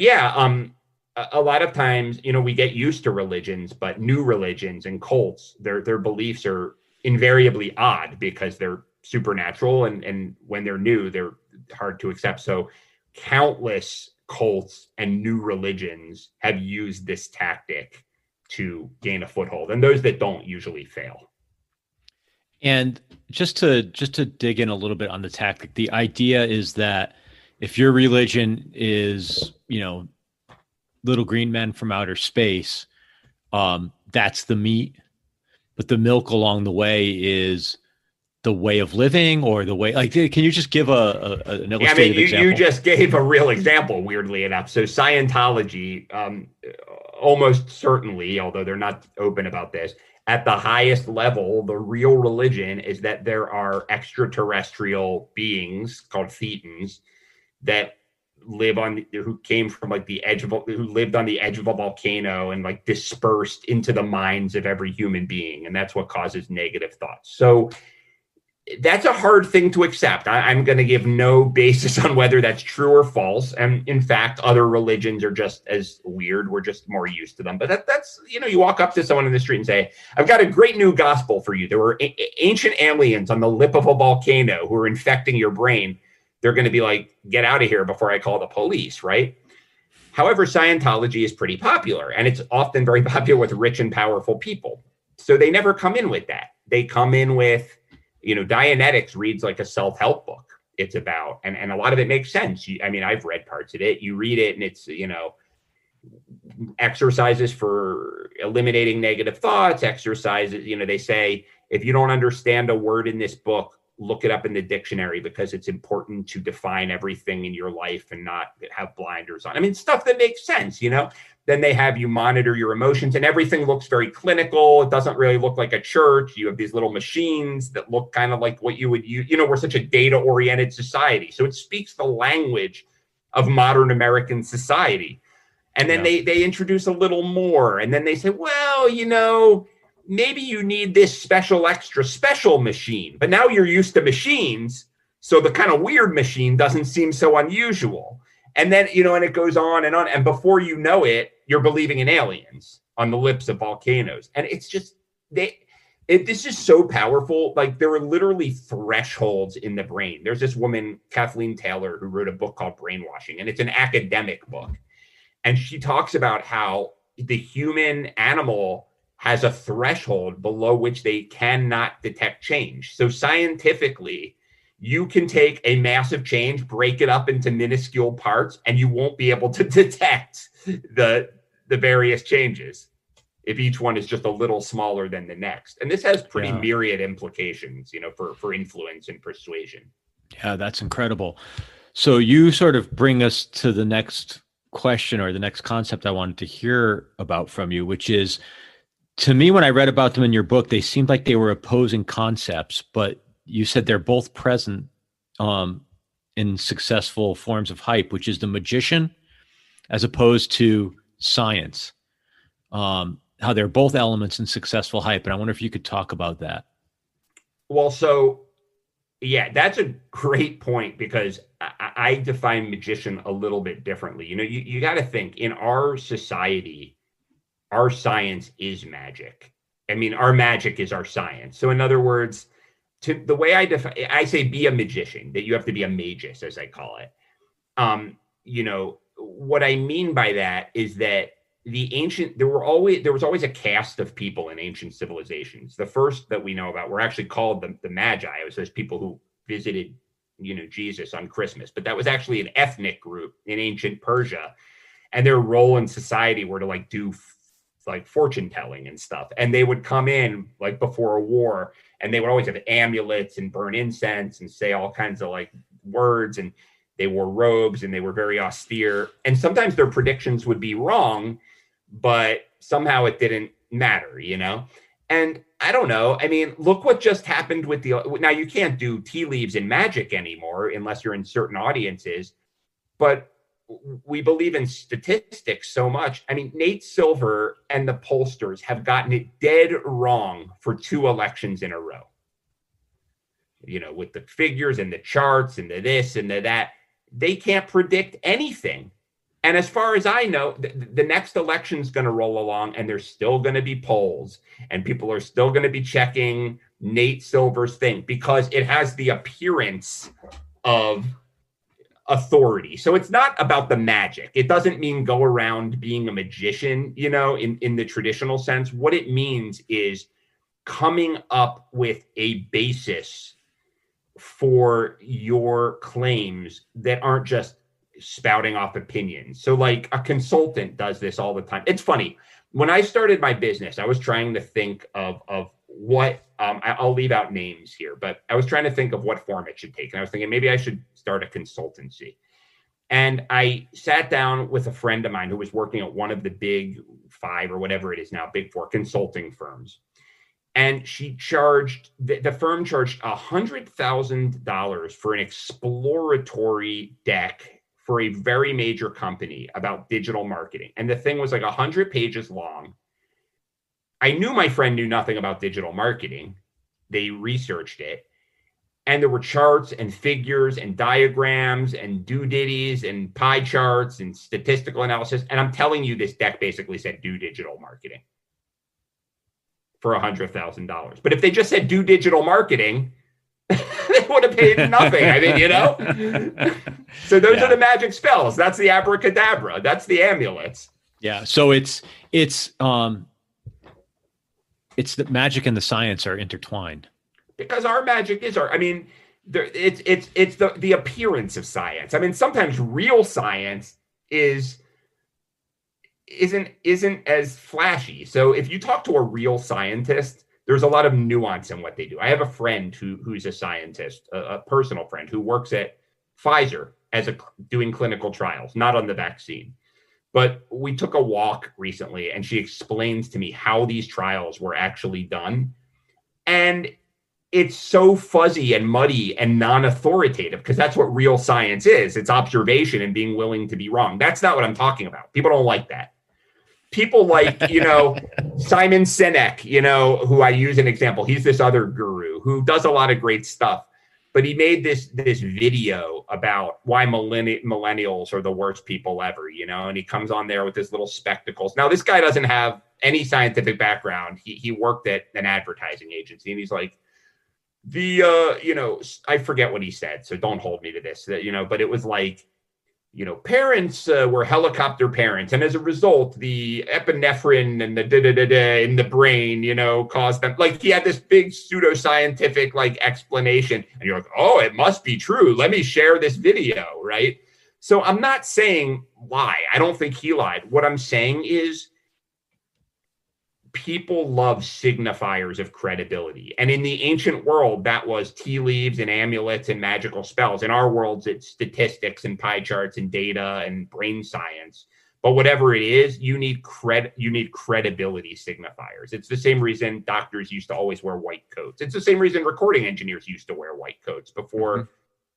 a lot of times, we get used to religions, but new religions and cults, their beliefs are invariably odd because they're supernatural, and when they're new, they're hard to accept. So countless cults and new religions have used this tactic to gain a foothold, and those that don't usually fail. And just to dig in a little bit on the tactic, the idea is that if your religion is, little green men from outer space, that's the meat, but the milk along the way is the way of living, or the way, like, can you just give an illustrative example? You just gave a real example, weirdly enough. So Scientology, almost certainly, although they're not open about this, at the highest level, the real religion is that there are extraterrestrial beings called Thetans that who came from who lived on the edge of a volcano and like dispersed into the minds of every human being. And that's what causes negative thoughts. So that's a hard thing to accept. I'm going to give no basis on whether that's true or false. And in fact, other religions are just as weird. We're just more used to them. But that's, you walk up to someone in the street and say, I've got a great new gospel for you. There were ancient aliens on the lip of a volcano who are infecting your brain. They're going to be like, get out of here before I call the police, right? However, Scientology is pretty popular, and it's often very popular with rich and powerful people. So they never come in with that. They come in with, Dianetics reads like a self-help book. It's about, and a lot of it makes sense. I've read parts of it. You read it and it's, exercises for eliminating negative thoughts, exercises, they say, if you don't understand a word in this book, look it up in the dictionary, because it's important to define everything in your life and not have blinders on. Stuff that makes sense, Then they have you monitor your emotions, and everything looks very clinical. It doesn't really look like a church. You have these little machines that look kind of like what you would use. We're such a data-oriented society. So it speaks the language of modern American society. And then they introduce a little more. And then they say, well, maybe you need this special, extra special machine, but now you're used to machines. So the kind of weird machine doesn't seem so unusual. And then, and it goes on. And before you know it, you're believing in aliens on the lips of volcanoes. And it's just, this is so powerful. Like, there are literally thresholds in the brain. There's this woman, Kathleen Taylor, who wrote a book called Brainwashing, and it's an academic book. And she talks about how the human animal has a threshold below which they cannot detect change. So scientifically, you can take a massive change, break it up into minuscule parts, and you won't be able to detect the various changes if each one is just a little smaller than the next. And this has pretty myriad implications, for influence and persuasion. Yeah, that's incredible. So you sort of bring us to the next question, or the next concept I wanted to hear about from you, which is, to me, when I read about them in your book, they seemed like they were opposing concepts, but you said they're both present in successful forms of hype, which is the magician as opposed to science. How they're both elements in successful hype. And I wonder if you could talk about that. Well, so yeah, that's a great point, because I define magician a little bit differently. You got to think, in our society, our science is magic. I mean, our magic is our science. So in other words, the way I say be a magician, that you have to be a magus, as I call it. What I mean by that is that there was always a caste of people in ancient civilizations. The first that we know about were actually called the Magi. It was those people who visited, Jesus on Christmas, but that was actually an ethnic group in ancient Persia, and their role in society were to do fortune telling and stuff. And they would come in before a war, and they would always have amulets and burn incense and say all kinds of words, and they wore robes, and they were very austere. And sometimes their predictions would be wrong, but somehow it didn't matter, And I don't know. I mean, look what just happened with now you can't do tea leaves in magic anymore unless you're in certain audiences, but we believe in statistics so much. I mean, Nate Silver and the pollsters have gotten it dead wrong for 2 elections in a row. With the figures and the charts and the this and the that, they can't predict anything. And as far as I know, the next election is going to roll along, and there's still going to be polls, and people are still going to be checking Nate Silver's thing because it has the appearance of authority. So it's not about the magic. It doesn't mean go around being a magician, in the traditional sense. What it means is coming up with a basis for your claims that aren't just spouting off opinions. So a consultant does this all the time. It's funny. When I started my business, I was trying to think of what, I'll leave out names here, but I was trying to think of what form it should take. And I was thinking maybe I should start a consultancy. And I sat down with a friend of mine who was working at one of the big 5 or whatever it is now, big 4 consulting firms. And the firm charged $100,000 for an exploratory deck for a very major company about digital marketing. And the thing was 100 pages long. I knew my friend knew nothing about digital marketing. They researched it. And there were charts and figures and diagrams and doodaddies and pie charts and statistical analysis. And I'm telling you, this deck basically said do digital marketing for $100,000. But if they just said do digital marketing, they would have paid nothing. I mean, So those are the magic spells. That's the abracadabra. That's the amulets. Yeah. So it's the magic and the science are intertwined. Because our magic is it's the appearance of science. I mean, sometimes real science isn't as flashy. So if you talk to a real scientist, there's a lot of nuance in what they do. I have a friend who's a scientist, a personal friend who works at Pfizer doing clinical trials, not on the vaccine. But we took a walk recently, and she explains to me how these trials were actually done. And it's so fuzzy and muddy and non-authoritative, because that's what real science is. It's observation and being willing to be wrong. That's not what I'm talking about. People don't like that. people like, Simon Sinek, who I use an example. He's this other guru who does a lot of great stuff, but he made this video about why millennials are the worst people ever, and he comes on there with his little spectacles. Now, this guy doesn't have any scientific background. He worked at an advertising agency, and he's like, I forget what he said, so don't hold me to this, but it was like, parents were helicopter parents, and as a result, the epinephrine and the da-da-da-da in the brain, caused them. Like, he had this big pseudoscientific explanation, and you're like, oh, it must be true. Let me share this video, right? So I'm not saying lie. I don't think he lied. What I'm saying is people love signifiers of credibility. And in the ancient world, that was tea leaves and amulets and magical spells. In our worlds, it's statistics and pie charts and data and brain science. But whatever it is, you need credibility signifiers. It's the same reason doctors used to always wear white coats. It's the same reason recording engineers used to wear white coats before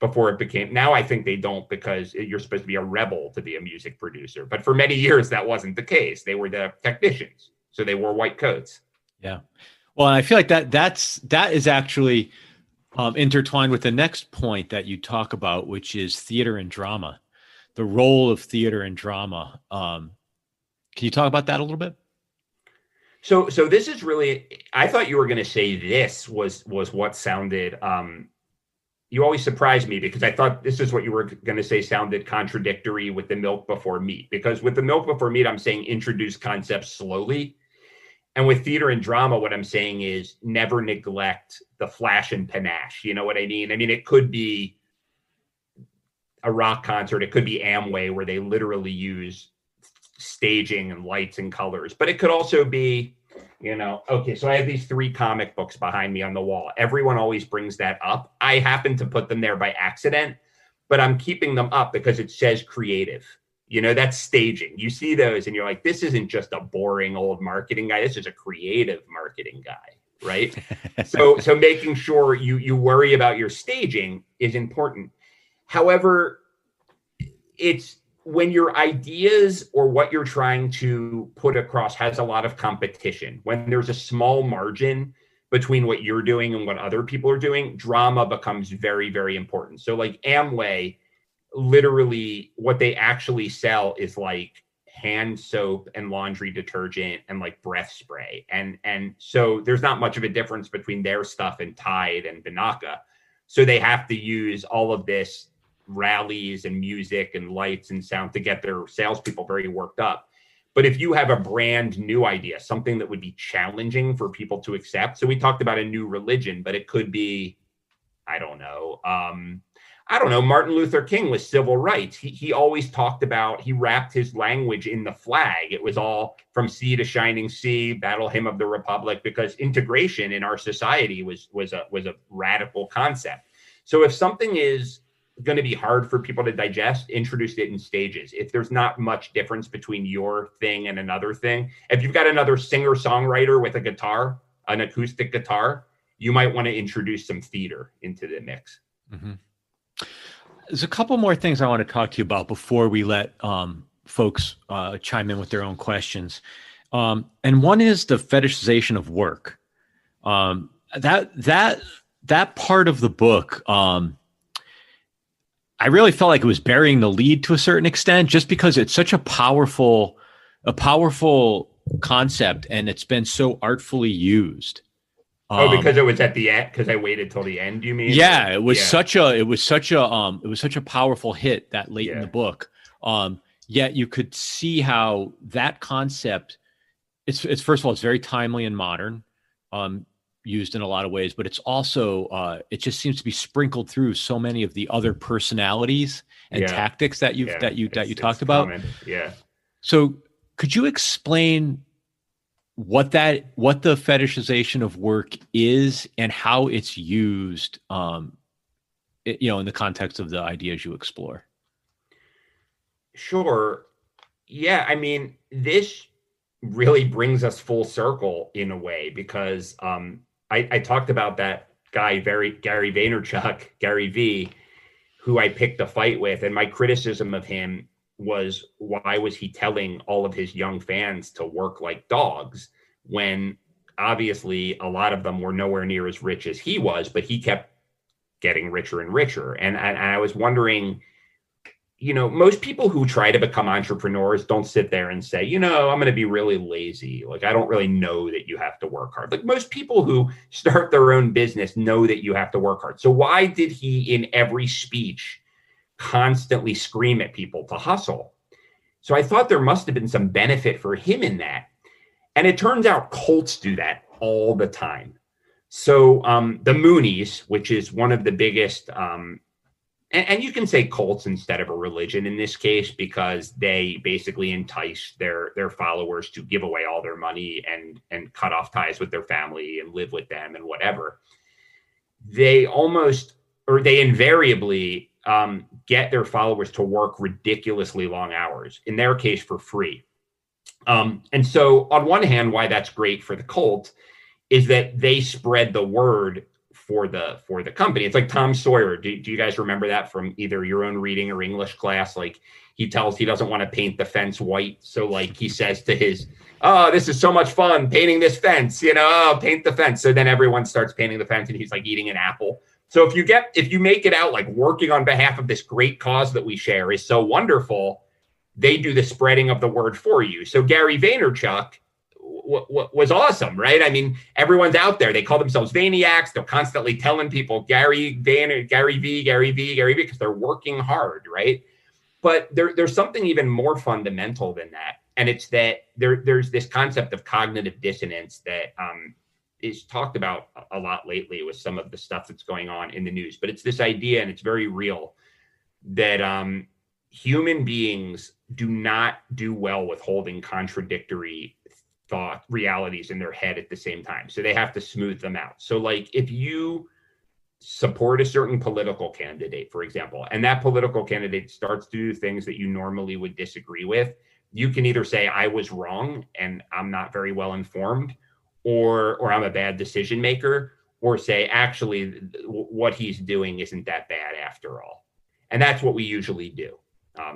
it became. Now I think they don't, because you're supposed to be a rebel to be a music producer. But for many years, that wasn't the case. They were the technicians. So they wore white coats. Yeah. Well, and I feel like that is actually intertwined with the next point that you talk about, which is theater and drama, the role of theater and drama. Can you talk about that a little bit? So this is really, I thought you were going to say this was what sounded, you always surprise me, because I thought this is what you were going to say sounded contradictory with the milk before meat, because with the milk before meat, I'm saying introduce concepts slowly. And with theater and drama, what I'm saying is never neglect the flash and panache. You know what I mean? I mean, it could be a rock concert. It could be Amway, where they literally use staging and lights and colors. But it could also be, okay, so I have these 3 comic books behind me on the wall. Everyone always brings that up. I happen to put them there by accident, but I'm keeping them up because it says creative. That's staging. You see those and you're like, this isn't just a boring old marketing guy. This is a creative marketing guy, right? So making sure you worry about your staging is important. However, it's when your ideas or what you're trying to put across has a lot of competition, when there's a small margin between what you're doing and what other people are doing, drama becomes very, very important. So like Amway, literally what they actually sell is like hand soap and laundry detergent and like breath spray. And so there's not much of a difference between their stuff and Tide and Binaca. So they have to use all of this rallies and music and lights and sound to get their salespeople very worked up. But if you have a brand new idea, something that would be challenging for people to accept. So we talked about a new religion, but it could be, I don't know, Martin Luther King with civil rights. He always talked about, he wrapped his language in the flag. It was all from sea to shining sea, battle hymn of the republic, because integration in our society was a radical concept. So if something is going to be hard for people to digest, introduce it in stages. If there's not much difference between your thing and another thing, if you've got another singer-songwriter with a guitar, an acoustic guitar, you might want to introduce some theater into the mix. Mm-hmm. There's a couple more things I want to talk to you about before we let folks chime in with their own questions. And one is the fetishization of work. That part of the book, I really felt like it was burying the lead to a certain extent, just because it's such a powerful concept, and it's been so artfully used. Because it was at the end, because I waited till the end, you mean? Yeah, it was such a powerful hit that late in the book. Yet you could see how that concept, it's first of all, it's very timely and modern, used in a lot of ways, but it's also it just seems to be sprinkled through so many of the other personalities and tactics that you talked about. Common. Yeah. So could you explain what the fetishization of work is and how it's used, in the context of the ideas you explore? Sure. Yeah. I mean, this really brings us full circle in a way, because I talked about that guy, Gary Vaynerchuk, Gary V, who I picked a fight with. And my criticism of him was, why was he telling all of his young fans to work like dogs when obviously a lot of them were nowhere near as rich as he was, but he kept getting richer and richer. And I was wondering, most people who try to become entrepreneurs don't sit there and say, I'm going to be really lazy. Like, I don't really know that you have to work hard. Like, most people who start their own business know that you have to work hard. So why did he, in every speech, constantly scream at people to hustle? So I thought there must have been some benefit for him in that. And it turns out cults do that all the time. So the Moonies, which is one of the biggest, and you can say cults instead of a religion in this case, because they basically entice their followers to give away all their money and cut off ties with their family and live with them and whatever. They invariably get their followers to work ridiculously long hours, in their case for free. And so on one hand, why that's great for the cult is that they spread the word for the company. It's like Tom Sawyer. Do you guys remember that from either your own reading or English class? Like, he tells he doesn't want to paint the fence white. So like he says to his, oh, this is so much fun painting this fence, paint the fence. So then everyone starts painting the fence and he's like eating an apple. So if you make it out like working on behalf of this great cause that we share is so wonderful, they do the spreading of the word for you. So Gary Vaynerchuk was awesome, right? I mean, everyone's out there. They call themselves Vayniacs. They're constantly telling people Gary V, because they're working hard, right? But there's something even more fundamental than that. And it's that there's this concept of cognitive dissonance that is talked about a lot lately with some of the stuff that's going on in the news. But it's this idea, and it's very real, that human beings do not do well with holding contradictory thought realities in their head at the same time. So they have to smooth them out. So like if you support a certain political candidate, for example, and that political candidate starts to do things that you normally would disagree with, you can either say I was wrong and I'm not very well informed, or I'm a bad decision maker, or say actually what he's doing isn't that bad after all. And that's what we usually do.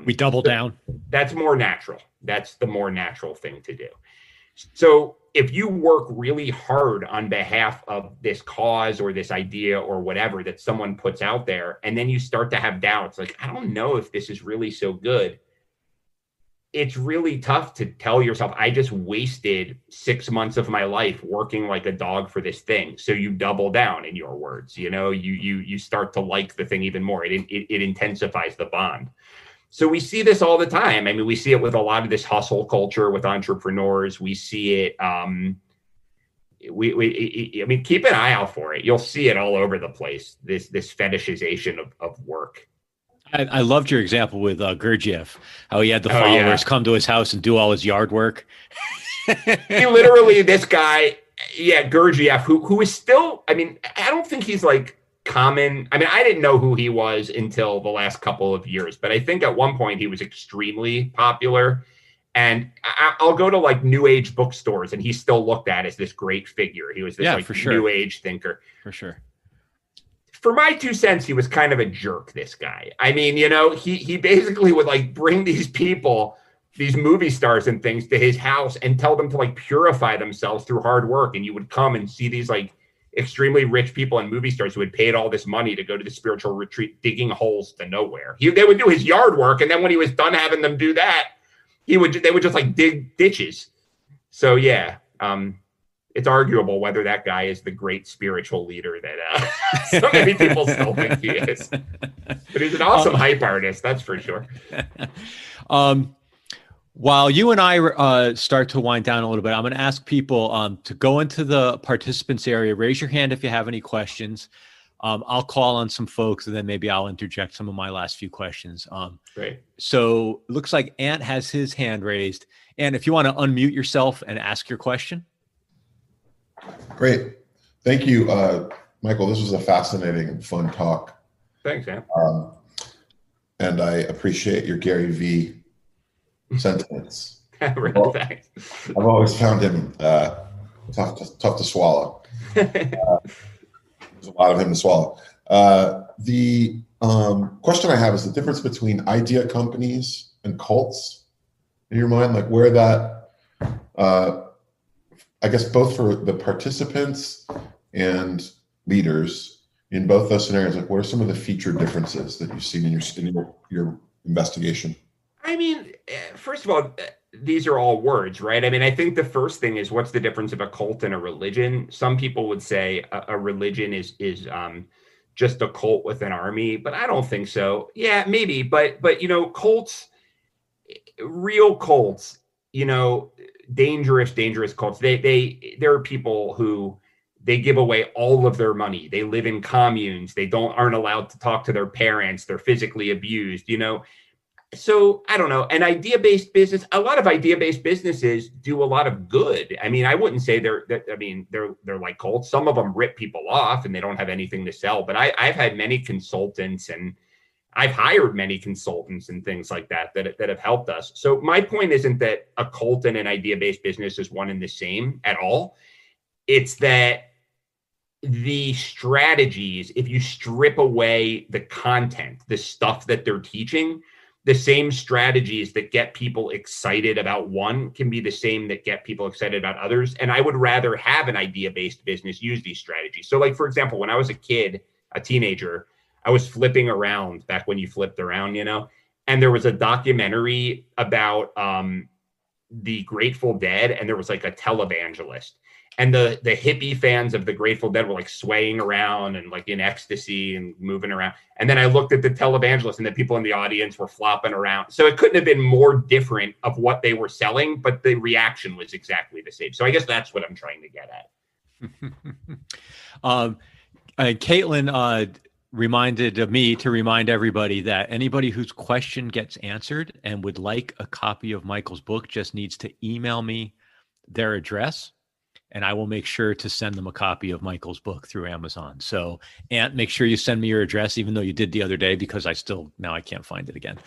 We double down. That's more natural. That's the more natural thing to do. So if you work really hard on behalf of this cause or this idea or whatever that someone puts out there, and then you start to have doubts, like, I don't know if this is really so good, it's really tough to tell yourself, I just wasted 6 months of my life working like a dog for this thing. So you double down, in your words, you start to like the thing even more. It intensifies the bond. So we see this all the time. I mean, we see it with a lot of this hustle culture with entrepreneurs. We see it. I mean, keep an eye out for it. You'll see it all over the place. This fetishization of work. I loved your example with Gurdjieff, how he had the followers come to his house and do all his yard work. He literally, this guy, Gurdjieff, who is still, I mean, I don't think he's like common. I mean, I didn't know who he was until the last couple of years, but I think at one point he was extremely popular. And I'll go to like new age bookstores and he's still looked at as this great figure. He was this new age thinker. For sure. For my 2 cents, he was kind of a jerk, this guy. I mean, he basically would like bring these people, these movie stars and things, to his house and tell them to like purify themselves through hard work. And you would come and see these like extremely rich people and movie stars who had paid all this money to go to the spiritual retreat, digging holes to nowhere. They would do his yard work. And then when he was done having them do that, they would just like dig ditches. So yeah, it's arguable whether that guy is the great spiritual leader that so many people still think he is. But he's an awesome hype artist, that's for sure. While you and I start to wind down a little bit, I'm going to ask people to go into the participants area. Raise your hand if you have any questions. I'll call on some folks and then maybe I'll interject some of my last few questions. Great. So it looks like Ant has his hand raised. And if you want to unmute yourself and ask your question. Great. Thank you, Michael. This was a fascinating, fun talk. Thanks, Ant. And I appreciate your Gary V sentiments. Really, thanks. I've always found him tough to swallow. There's a lot of him to swallow. The question I have is the difference between idea companies and cults in your mind? Like where that, I guess both for the participants and leaders in both those scenarios, like what are some of the feature differences that you've seen in your investigation? I mean, first of all, these are all words, right? I mean, I think the first thing is what's the difference of a cult and a religion? Some people would say a religion is just a cult with an army, but I don't think so. Yeah, maybe, but cults, real cults, dangerous cults. There are people who they give away all of their money. They live in communes. They aren't allowed to talk to their parents. They're physically abused, So I don't know. An idea-based business, a lot of idea-based businesses do a lot of good. I mean, I wouldn't say they're like cults. Some of them rip people off and they don't have anything to sell. But I've had many consultants and I've hired many consultants and things like that have helped us. So my point isn't that a cult and an idea-based business is one and the same at all. It's that the strategies, if you strip away the content, the stuff that they're teaching, the same strategies that get people excited about one can be the same that get people excited about others. And I would rather have an idea-based business use these strategies. So like, for example, when I was a teenager, I was flipping around back when you flipped around, and there was a documentary about the Grateful Dead, and there was like a televangelist. And the hippie fans of the Grateful Dead were like swaying around and like in ecstasy and moving around. And then I looked at the televangelist and the people in the audience were flopping around. So it couldn't have been more different of what they were selling, but the reaction was exactly the same. So I guess that's what I'm trying to get at. Caitlin reminded me to remind everybody that anybody whose question gets answered and would like a copy of Michael's book just needs to email me their address, and I will make sure to send them a copy of Michael's book through Amazon. So, Ant, make sure you send me your address, even though you did the other day, because now I can't find it again.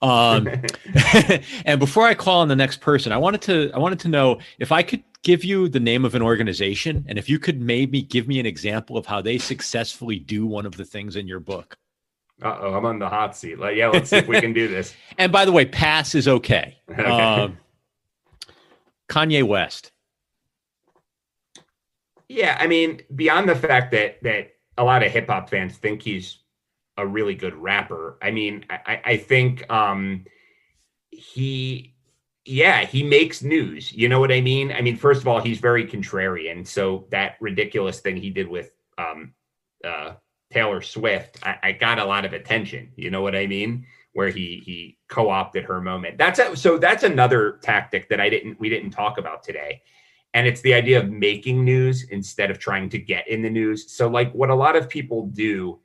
And before I call on the next person, I wanted to know if I could give you the name of an organization, and if you could maybe give me an example of how they successfully do one of the things in your book. Uh-oh, I'm on the hot seat. Let's see if we can do this. And by the way, pass is okay. Okay. Kanye West. Yeah, I mean, beyond the fact that a lot of hip hop fans think he's a really good rapper, I mean, I think he makes news. You know what I mean? I mean, first of all, he's very contrarian. So that ridiculous thing he did with Taylor Swift, I got a lot of attention. You know what I mean? Where he co-opted her moment. That's another tactic that we didn't talk about today. And it's the idea of making news instead of trying to get in the news. So like what a lot of people do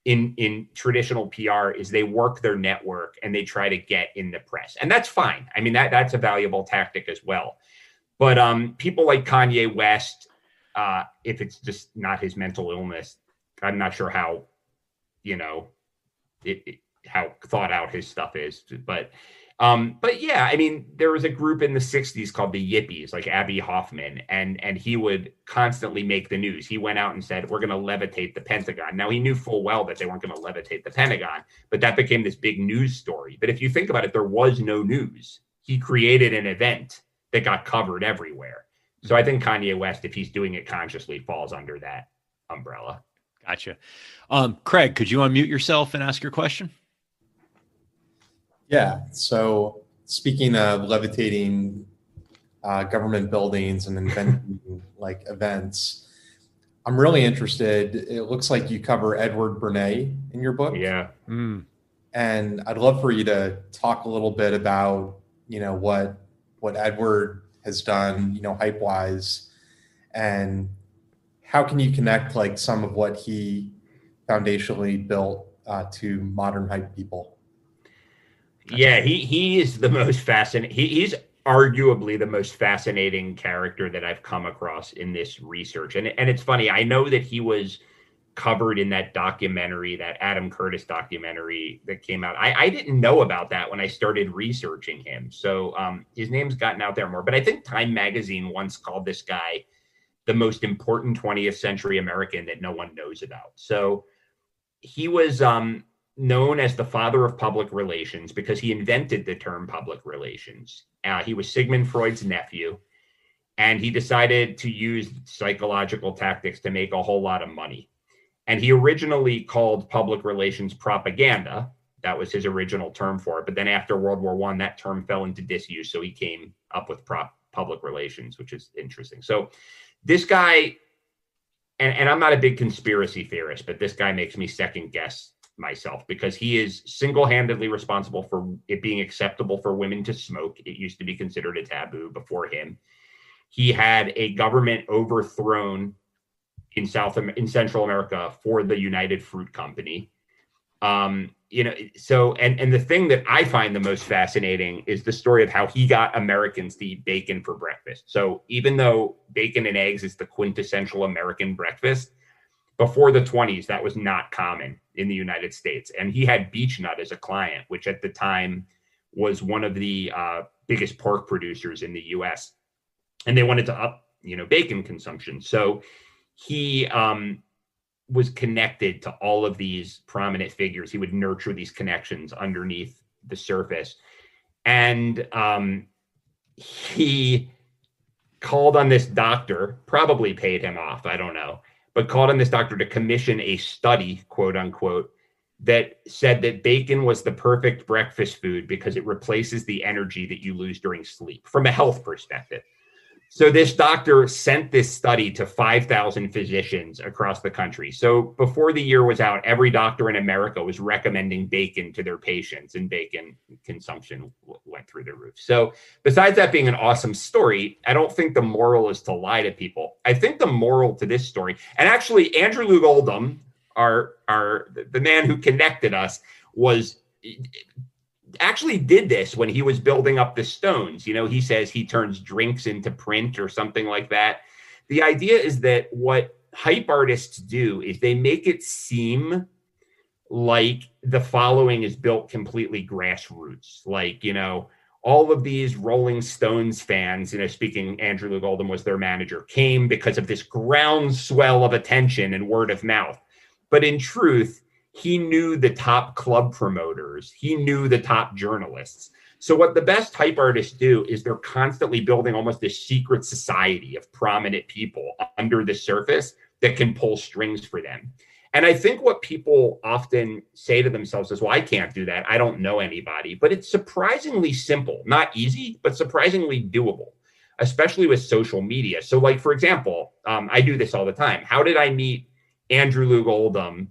in traditional PR is they work their network and they try to get in the press. And that's fine. I mean, that's a valuable tactic as well. But people like Kanye West, if it's just not his mental illness, I'm not sure how, how thought out his stuff is. But yeah, I mean, there was a group in the 60s called the Yippies, like Abbie Hoffman, and he would constantly make the news. He went out and said, we're going to levitate the Pentagon. Now, he knew full well that they weren't going to levitate the Pentagon, but that became this big news story. But if you think about it, there was no news. He created an event that got covered everywhere. So I think Kanye West, if he's doing it consciously, falls under that umbrella. Gotcha. Craig, could you unmute yourself and ask your question? Yeah. So speaking of levitating government buildings and inventing like events, I'm really interested. It looks like you cover Edward Bernays in your book. Yeah. And I'd love for you to talk a little bit about, what Edward has done, hype wise, and how can you connect like some of what he foundationally built to modern hype people? Yeah, he is the most fascinating. He's arguably the most fascinating character that I've come across in this research. And it's funny, I know that he was covered in that documentary, that Adam Curtis documentary that came out. I didn't know about that when I started researching him. So his name's gotten out there more. But I think Time Magazine once called this guy the most important 20th century American that no one knows about. So he was known as the father of public relations because he invented the term public relations. He was Sigmund Freud's nephew, and he decided to use psychological tactics to make a whole lot of money. And he originally called public relations propaganda. That was his original term for it. But then after World War I, that term fell into disuse. So he came up with public relations, which is interesting. So this guy, and I'm not a big conspiracy theorist, but this guy makes me second guess myself because he is single-handedly responsible for it being acceptable for women to smoke. It used to be considered a taboo before him. He had a government overthrown in Central America for the United Fruit Company. So the thing that I find the most fascinating is the story of how he got Americans to eat bacon for breakfast. So even though bacon and eggs is the quintessential American breakfast, before the 1920s, that was not common in the United States. And he had Beechnut as a client, which at the time was one of the biggest pork producers in the US. And they wanted to up, bacon consumption. So he was connected to all of these prominent figures. He would nurture these connections underneath the surface. And he called on this doctor, probably paid him off, I don't know, but called on this doctor to commission a study, quote unquote, that said that bacon was the perfect breakfast food because it replaces the energy that you lose during sleep from a health perspective. So this doctor sent this study to 5,000 physicians across the country. So before the year was out, every doctor in America was recommending bacon to their patients, and bacon consumption went through the roof. So besides that being an awesome story, I don't think the moral is to lie to people. I think the moral to this story, and actually Andrew Loog Oldham, the man who connected us, actually did this when he was building up the Stones. He says he turns drinks into print or something like that. The idea is that what hype artists do is they make it seem like the following is built completely grassroots. Like, all of these Rolling Stones fans, speaking, Andrew Loog Oldham was their manager, came because of this groundswell of attention and word of mouth. But in truth, he knew the top club promoters. He knew the top journalists. So what the best hype artists do is they're constantly building almost this secret society of prominent people under the surface that can pull strings for them. And I think what people often say to themselves is, well, I can't do that. I don't know anybody. But it's surprisingly simple, not easy, but surprisingly doable, especially with social media. So like, for example, I do this all the time. How did I meet Andrew Loog Oldham,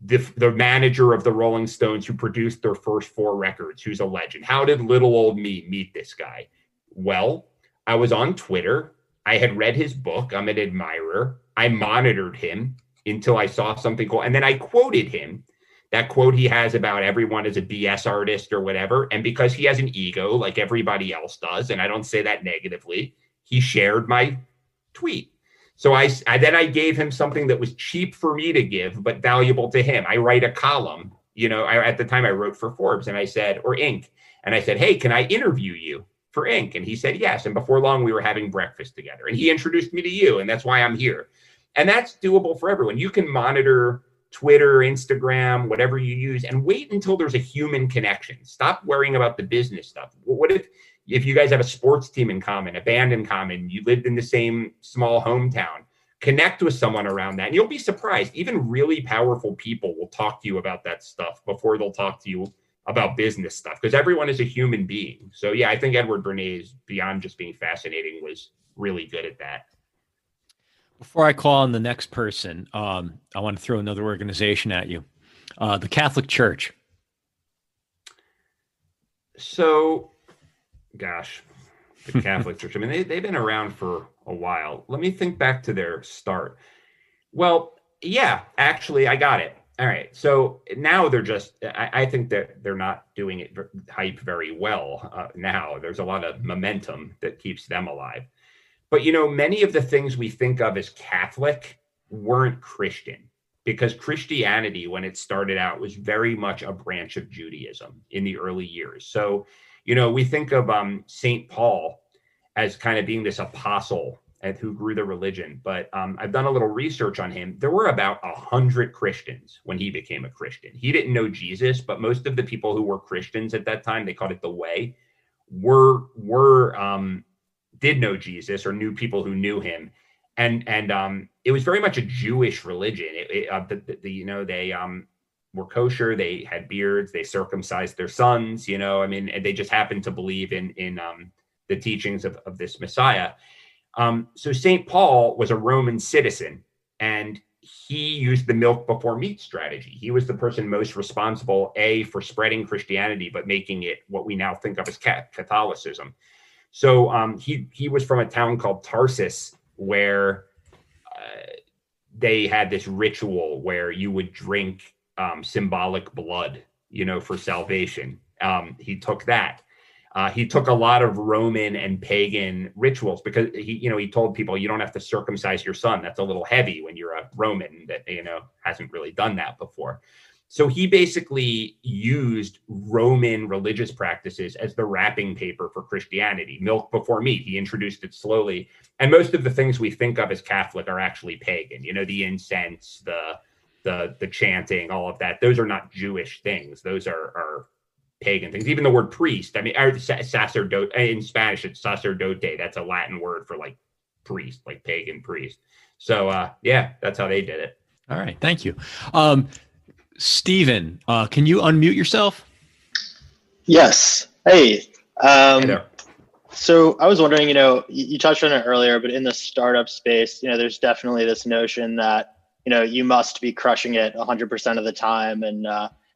the manager of the Rolling Stones who produced their first 4 records, who's a legend? How did little old me meet this guy? Well, I was on Twitter. I had read his book. I'm an admirer. I monitored him until I saw something cool. And then I quoted him, that quote he has about everyone is a BS artist or whatever. And because he has an ego like everybody else does, and I don't say that negatively, he shared my tweet. So I gave him something that was cheap for me to give, but valuable to him. I write a column, at the time I wrote for Forbes, and I said, or Inc. And I said, hey, can I interview you for Inc? And he said, yes. And before long, we were having breakfast together, and he introduced me to you. And that's why I'm here. And that's doable for everyone. You can monitor Twitter, Instagram, whatever you use, and wait until there's a human connection. Stop worrying about the business stuff. What if you guys have a sports team in common, a band in common, you lived in the same small hometown, connect with someone around that, and you'll be surprised. Even really powerful people will talk to you about that stuff before they'll talk to you about business stuff, because everyone is a human being. So yeah, I think Edward Bernays, beyond just being fascinating, was really good at that. Before I call on the next person, I want to throw another organization at you, the Catholic Church. So, gosh, the Catholic Church. I mean, they've been around for a while. Let me think back to their start. Well, yeah, actually, I got it. All right. So now they're just, I think that they're not doing it hype very well now. There's a lot of momentum that keeps them alive. But, many of the things we think of as Catholic weren't Christian, because Christianity, when it started out, was very much a branch of Judaism in the early years. So, we think of St. Paul as kind of being this apostle and who grew the religion. But I've done a little research on him. There were about 100 Christians when he became a Christian. He didn't know Jesus, but most of the people who were Christians at that time, they called it the Way, did know Jesus or knew people who knew him. And it was very much a Jewish religion. They were kosher. They had beards. They circumcised their sons. And they just happened to believe in the teachings of this Messiah. So St. Paul was a Roman citizen, and he used the milk before meat strategy. He was the person most responsible, for spreading Christianity, but making it what we now think of as Catholicism. So he was from a town called Tarsus, where they had this ritual where you would drink symbolic blood, for salvation. He took that. He took a lot of Roman and pagan rituals because he told people, you don't have to circumcise your son. That's a little heavy when you're a Roman that, hasn't really done that before. So he basically used Roman religious practices as the wrapping paper for Christianity. Milk before meat. He introduced it slowly. And most of the things we think of as Catholic are actually pagan. The incense, the chanting, all of that. Those are not Jewish things. Those are pagan things. Even the word priest. Sacerdote in Spanish, it's sacerdote. That's a Latin word for like priest, like pagan priest. So that's how they did it. All right, thank you. Stephen, can you unmute yourself? Yes. Hey. Hey there. So I was wondering, you touched on it earlier, but in the startup space, there's definitely this notion that, you must be crushing it 100% of the time. And,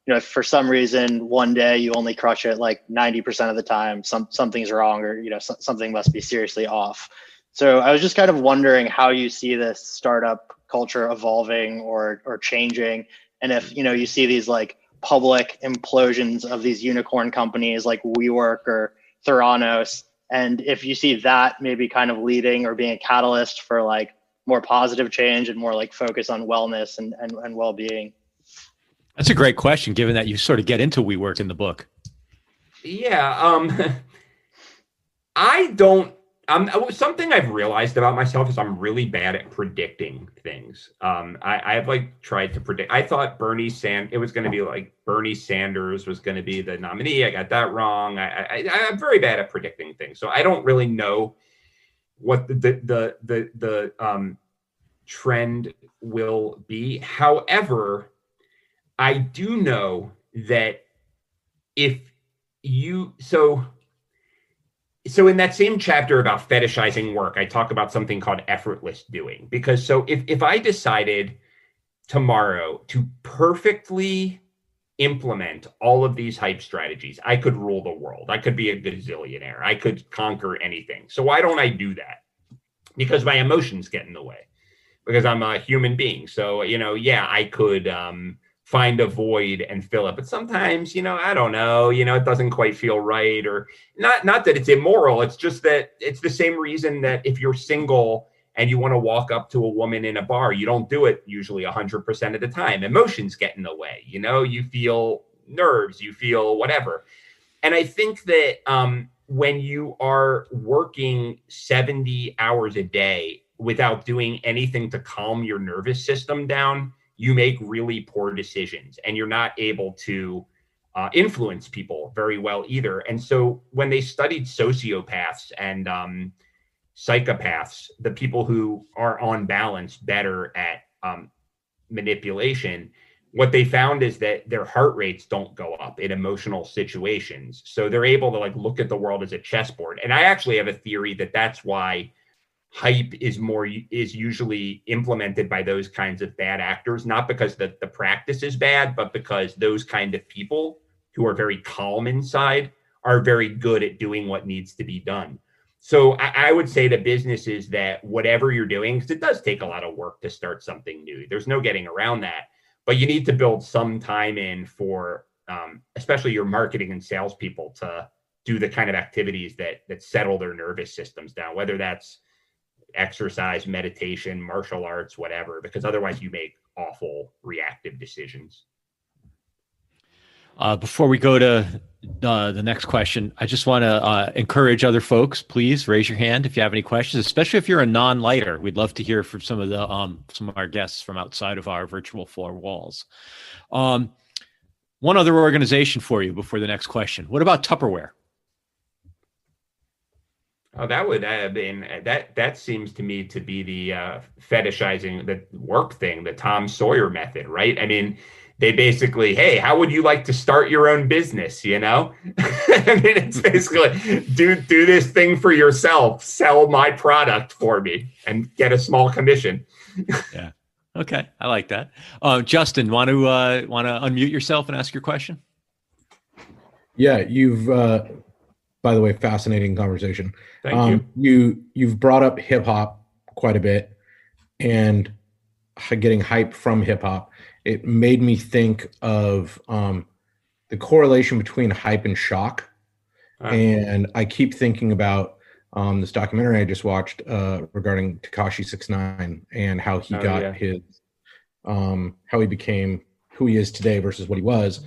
if for some reason one day you only crush it like 90% of the time, something's wrong, or, something must be seriously off. So I was just kind of wondering how you see this startup culture evolving or changing. And if, you see these like public implosions of these unicorn companies like WeWork or Theranos, and if you see that maybe kind of leading or being a catalyst for like more positive change and more like focus on wellness and well-being. That's a great question, given that you sort of get into WeWork in the book. Yeah. Something I've realized about myself is I'm really bad at predicting things. I've tried to predict. I thought it was going to be like Bernie Sanders was going to be the nominee. I got that wrong. I'm very bad at predicting things. So I don't really know what the trend will be. However, I do know that so in that same chapter about fetishizing work, I talk about something called effortless doing. Because if I decided tomorrow to perfectly implement all of these hype strategies, I could rule the world. I could be a gazillionaire. I could conquer anything. So why don't I do that? Because my emotions get in the way. Because I'm a human being. So, I could find a void and fill it. But sometimes, I don't know, it doesn't quite feel right, or not that it's immoral. It's just that it's the same reason that if you're single and you want to walk up to a woman in a bar, you don't do it usually 100% of the time. Emotions get in the way. You feel nerves, you feel whatever. And I think that when you are working 70 hours a day without doing anything to calm your nervous system down, you make really poor decisions, and you're not able to influence people very well either. And so when they studied sociopaths and psychopaths, the people who are on balance better at manipulation, what they found is that their heart rates don't go up in emotional situations. So they're able to look at the world as a chessboard. And I actually have a theory that that's why hype is usually implemented by those kinds of bad actors, not because the practice is bad, but because those kind of people who are very calm inside are very good at doing what needs to be done. So I would say to businesses that whatever you're doing, because it does take a lot of work to start something new, there's no getting around that, but you need to build some time in for especially your marketing and salespeople to do the kind of activities that settle their nervous systems down, whether that's exercise, meditation, martial arts, whatever, because otherwise you make awful reactive decisions. Before we go to the next question, I just want to encourage other folks. Please raise your hand if you have any questions, especially if you're a non-lighter. We'd love to hear from some of our guests from outside of our virtual four walls. One other organization for you before the next question. What about Tupperware? Oh, that would have been that seems to me to be the fetishizing the work thing, the Tom Sawyer method, right? I mean, they basically, hey, how would you like to start your own business? You know, I mean, it's basically do this thing for yourself, sell my product for me, and get a small commission. Yeah. Okay, I like that. Justin, want to unmute yourself and ask your question? Yeah, you've by the way, fascinating conversation. Thank you. You've brought up hip hop quite a bit and getting hype from hip hop. It made me think of the correlation between hype and shock. And I keep thinking about this documentary I just watched regarding Tekashi 6ix9ine and how he his how he became who he is today versus what he was.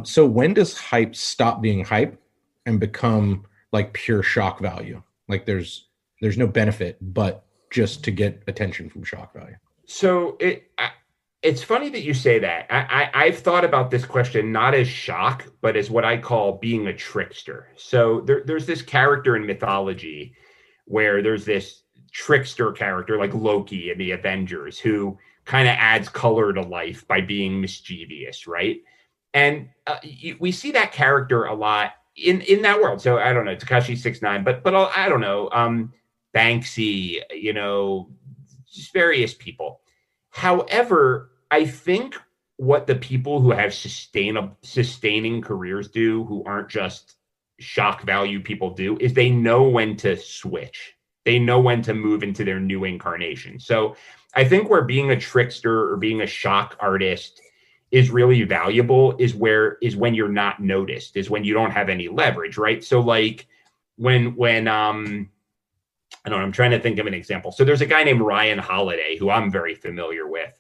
So when does hype stop being hype and become like pure shock value? Like there's no benefit but just to get attention from shock value. So it's funny that you say that. I've thought about this question not as shock, but as what I call being a trickster. So there's this character in mythology where there's this trickster character like Loki in the Avengers who kind of adds color to life by being mischievous, right? And we see that character a lot in that world. So I don't know, Tekashi 6ix9ine, but I don't know, Banksy, you know, just various people. However, I think what the people who have sustaining careers do, who aren't just shock value people do, is they know when to switch. They know when to move into their new incarnation. So I think where being a trickster or being a shock artist is really valuable is when you're not noticed, is when you don't have any leverage, right? So like when I don't know, I'm trying to think of an example. So there's a guy named Ryan Holiday, who I'm very familiar with,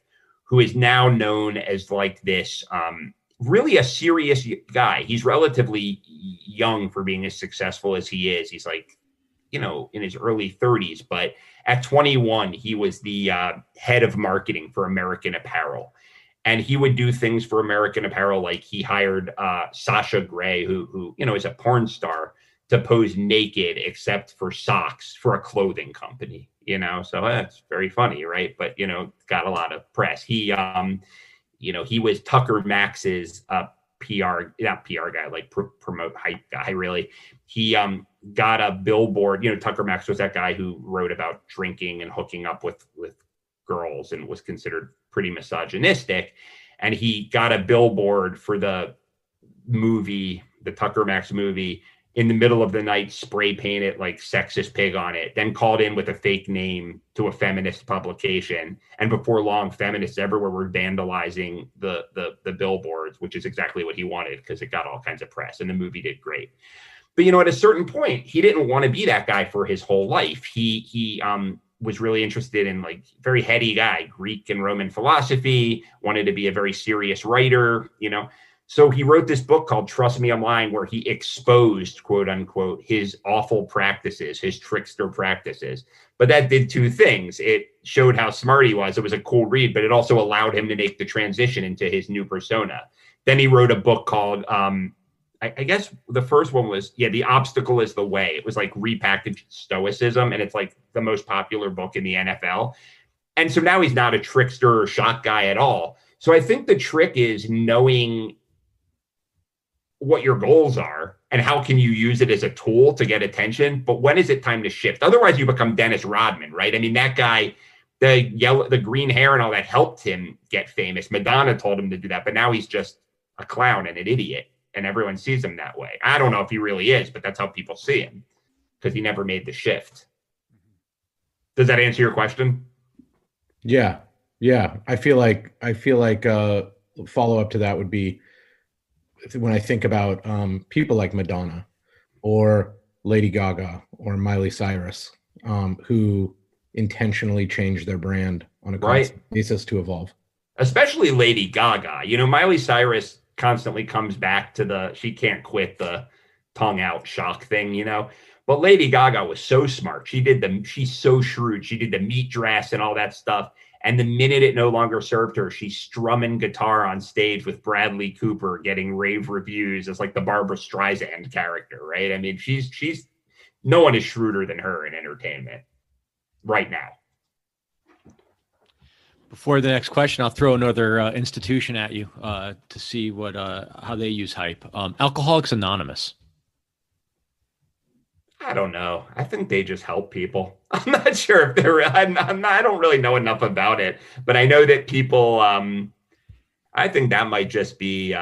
who is now known as like this really a serious guy. He's relatively young for being as successful as he is. He's like, you know, in his early 30s, but at 21, he was the head of marketing for American Apparel. And he would do things for American Apparel, like he hired Sasha Grey, who you know is a porn star, to pose naked except for socks for a clothing company. You know, so that's very funny, right? But you know, got a lot of press. He, you know, he was Tucker Max's not PR guy, like promote hype guy. Really, he got a billboard. You know, Tucker Max was that guy who wrote about drinking and hooking up with girls and was considered pretty misogynistic. And he got a billboard for the movie, the Tucker Max movie, in the middle of the night, spray painted like sexist pig on it, then called in with a fake name to a feminist publication. And before long, feminists everywhere were vandalizing the billboards, which is exactly what he wanted because it got all kinds of press and the movie did great. But, you know, at a certain point, he didn't want to be that guy for his whole life. He was really interested in like very heady guy, Greek and Roman philosophy, wanted to be a very serious writer, you know. So he wrote this book called Trust Me, I'm Lying, where he exposed, quote unquote, his awful practices, his trickster practices. But that did two things. It showed how smart he was. It was a cool read, but it also allowed him to make the transition into his new persona. Then he wrote a book called, I guess the first one was, The Obstacle is the Way. It was like repackaged stoicism, and it's like the most popular book in the NFL. And so now he's not a trickster or shock guy at all. So I think the trick is knowing what your goals are and how can you use it as a tool to get attention. But when is it time to shift? Otherwise you become Dennis Rodman, right? I mean, that guy, the green hair and all that helped him get famous. Madonna told him to do that, but now he's just a clown and an idiot. And everyone sees him that way. I don't know if he really is, but that's how people see him because he never made the shift. Does that answer your question? Yeah. I feel like follow up to that would be when I think about people like Madonna or Lady Gaga or Miley Cyrus, who intentionally changed their brand on a constant basis to evolve. Especially Lady Gaga. You know, Miley Cyrus constantly comes back to she can't quit the tongue out shock thing, you know. But Lady Gaga was so smart. She's so shrewd. She did the meat dress and all that stuff. And the minute it no longer served her, she's strumming guitar on stage with Bradley Cooper, getting rave reviews as like the Barbara Streisand character, right? I mean, she's no one is shrewder than her in entertainment right now. Before the next question, I'll throw another institution at you to see how they use hype. Alcoholics Anonymous. I don't know. I think they just help people. I'm not sure if they're. I don't really know enough about it, but I know that people. I think that might just be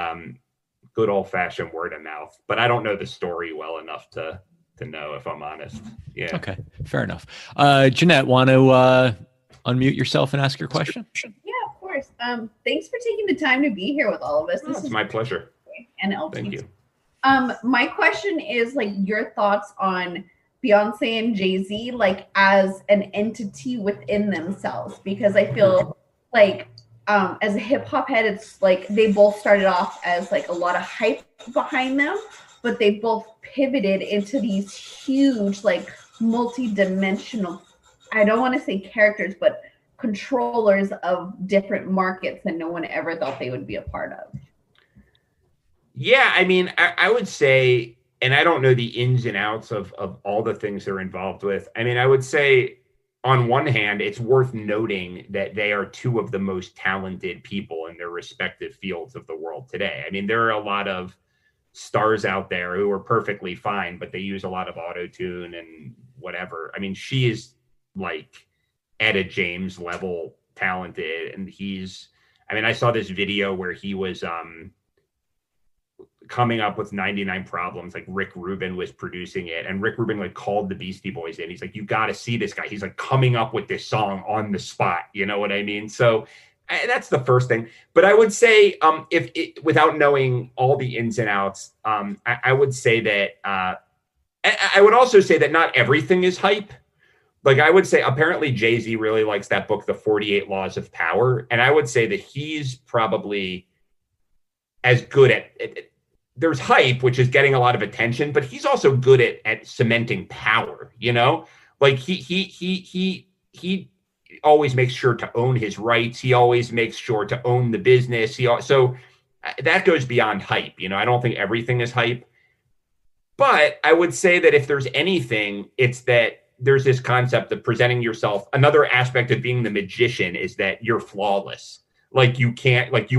good old fashioned word of mouth. But I don't know the story well enough to know, if I'm honest. Yeah. Okay, fair enough. Jeanette, want to unmute yourself and ask your question? Yeah, of course. Thanks for taking the time to be here with all of us. This is my pleasure. And thank you. My question is like your thoughts on Beyonce and Jay-Z, like as an entity within themselves, because I feel like as a hip hop head, it's like they both started off as like a lot of hype behind them, but they both pivoted into these huge, like multi-dimensional, I don't want to say characters, but controllers of different markets that no one ever thought they would be a part of. Yeah, I mean, I would say, and I don't know the ins and outs of all the things they're involved with. I mean, I would say on one hand, it's worth noting that they are two of the most talented people in their respective fields of the world today. I mean, there are a lot of stars out there who are perfectly fine, but they use a lot of auto-tune and whatever. I mean, she is like Etta James level talented. And I saw this video where he was, coming up with 99 Problems, like Rick Rubin was producing it, and Rick Rubin like called the Beastie Boys in. He's like, you got to see this guy. He's like coming up with this song on the spot. You know what I mean? So that's the first thing. But I would say, without knowing all the ins and outs, I would say that I would also say that not everything is hype. Like I would say, apparently Jay-Z really likes that book, The 48 Laws of Power, and I would say that he's probably as good at there's hype, which is getting a lot of attention, but he's also good at cementing power, you know? Like he always makes sure to own his rights. He always makes sure to own the business. So that goes beyond hype. You know, I don't think everything is hype, but I would say that if there's anything, it's that there's this concept of presenting yourself. Another aspect of being the magician is that you're flawless. Like you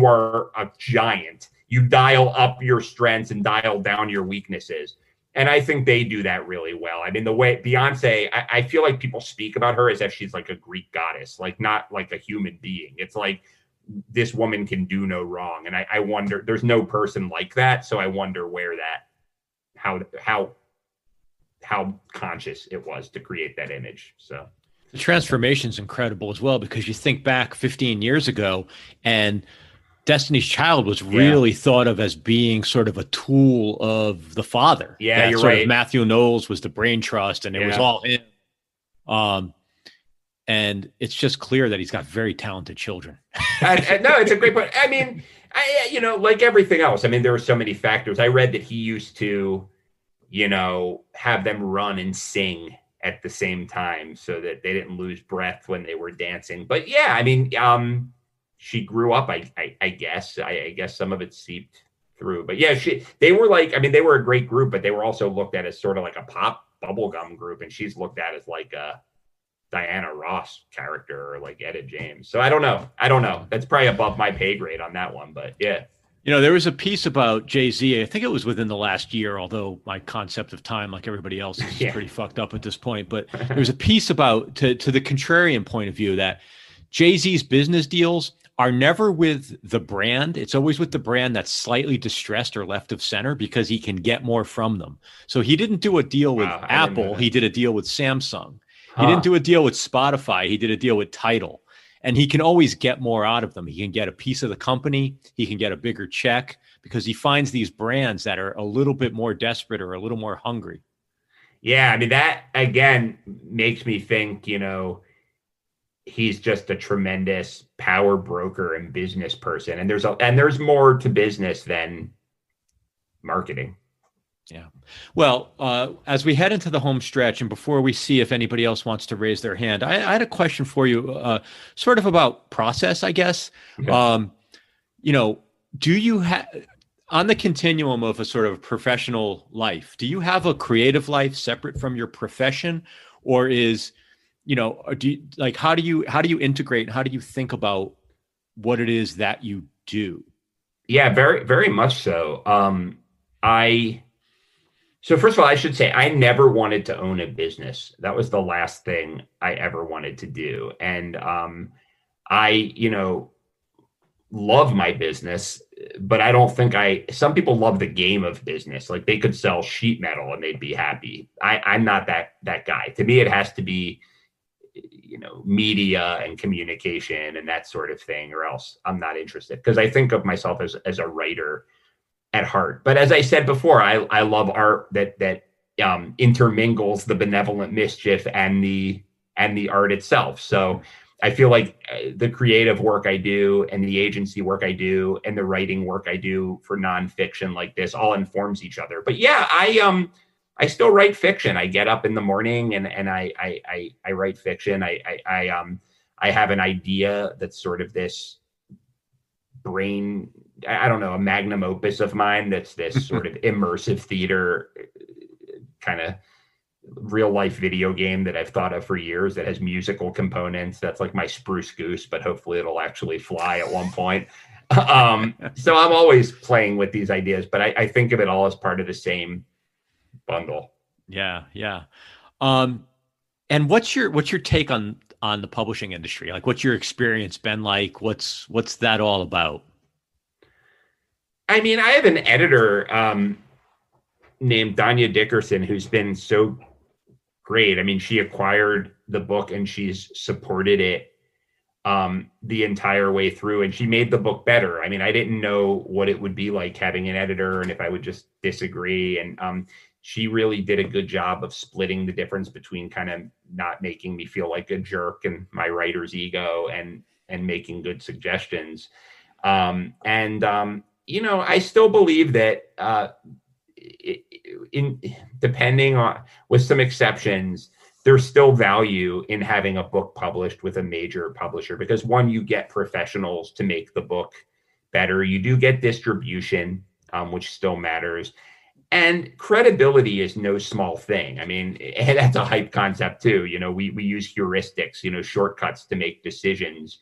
are a giant. You dial up your strengths and dial down your weaknesses. And I think they do that really well. I mean, the way Beyonce, I feel like people speak about her as if she's like a Greek goddess, like not like a human being. It's like this woman can do no wrong. And I wonder, there's no person like that. So I wonder where how conscious it was to create that image. So the transformation is incredible as well, because you think back 15 years ago and Destiny's Child was really thought of as being sort of a tool of the father. Yeah, that you're sort right. of Matthew Knowles was the brain trust, and it was all him. And it's just clear that he's got very talented children. No, it's a great point. I mean, like everything else, I mean, there are so many factors. I read that he used to, have them run and sing at the same time so that they didn't lose breath when they were dancing. But yeah, I mean, she grew up, I guess. I guess some of it seeped through. But yeah, they were a great group, but they were also looked at as sort of like a pop bubblegum group. And she's looked at as like a Diana Ross character or like Etta James. So I don't know. That's probably above my pay grade on that one. But yeah. There was a piece about Jay-Z. I think it was within the last year, although my concept of time, like everybody else, is pretty fucked up at this point. But there was a piece about, to the contrarian point of view, that Jay-Z's business deals are never with the brand. It's always with the brand that's slightly distressed or left of center because he can get more from them. So he didn't do a deal with Apple. He did a deal with Samsung. He didn't do a deal with Spotify. He did a deal with Tidal. And he can always get more out of them. He can get a piece of the company. He can get a bigger check because he finds these brands that are a little bit more desperate or a little more hungry. Yeah, I mean, that, again, makes me think, he's just a tremendous power broker and business person. And there's more to business than marketing. Yeah. Well, as we head into the home stretch, and before we see if anybody else wants to raise their hand, I had a question for you, sort of about process, I guess. Okay. Do you have, on the continuum of a sort of professional life, do you have a creative life separate from your profession, or is, how do you integrate? How do you think about what it is that you do? Yeah, very, very much so. So first of all, I should say I never wanted to own a business. That was the last thing I ever wanted to do. And I love my business, but I don't think some people love the game of business. Like they could sell sheet metal and they'd be happy. I'm not that guy. To me, it has to be, media and communication and that sort of thing, or else I'm not interested, because I think of myself as a writer at heart. But as I said before, I love art that intermingles the benevolent mischief and the art itself. So I feel like the creative work I do and the agency work I do and the writing work I do for nonfiction like this all informs each other. But yeah, I still write fiction. I get up in the morning and I write fiction. I have an idea that's sort of this brain, I don't know, a magnum opus of mine that's this sort of immersive theater kind of real life video game that I've thought of for years that has musical components. That's like my Spruce Goose, but hopefully it'll actually fly at one point. So I'm always playing with these ideas, but I think of it all as part of the same bundle. Yeah. Yeah. And what's your take on the publishing industry? Like, what's your experience been like? What's that all about? I mean, I have an editor named Danya Dickerson who's been so great. I mean, she acquired the book and she's supported it the entire way through, and she made the book better. I mean, I didn't know what it would be like having an editor and if I would just disagree. And she really did a good job of splitting the difference between kind of not making me feel like a jerk and my writer's ego and making good suggestions. I still believe that depending on, with some exceptions, there's still value in having a book published with a major publisher, because one, you get professionals to make the book better. You do get distribution, which still matters. And credibility is no small thing. I mean, that's a hype concept too. We use heuristics, shortcuts to make decisions,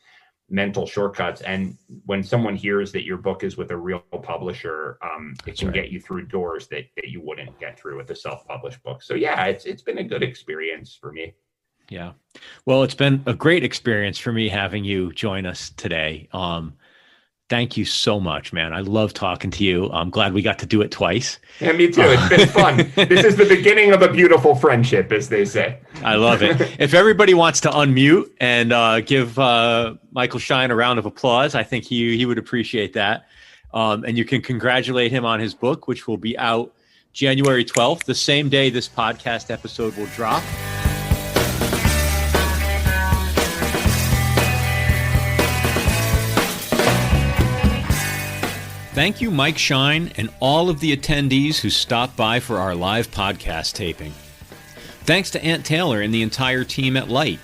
mental shortcuts. And when someone hears that your book is with a real publisher, it can get you through doors that you wouldn't get through with a self-published book. So yeah, it's been a good experience for me. Yeah. Well, it's been a great experience for me having you join us today. Thank you so much, man. I love talking to you. I'm glad we got to do it twice. Yeah, me too. It's been fun. This is the beginning of a beautiful friendship, as they say. I love it. If everybody wants to unmute and give Michael Schein a round of applause, I think he would appreciate that. And you can congratulate him on his book, which will be out January 12th, the same day this podcast episode will drop. Thank you, Mike Schein, and all of the attendees who stopped by for our live podcast taping. Thanks to Ant Taylor and the entire team at Light.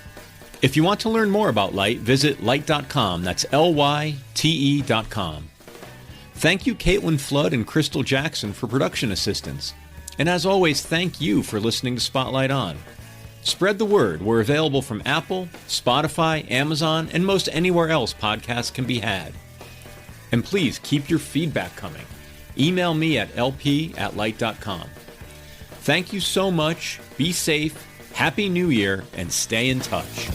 If you want to learn more about Light, visit light.com. That's LYTE.com. Thank you, Caitlin Flood and Crystal Jackson, for production assistance. And as always, thank you for listening to Spotlight On. Spread the word. We're available from Apple, Spotify, Amazon, and most anywhere else podcasts can be had. And please keep your feedback coming. Email me at lp@light.com. Thank you so much. Be safe. Happy New Year, and stay in touch.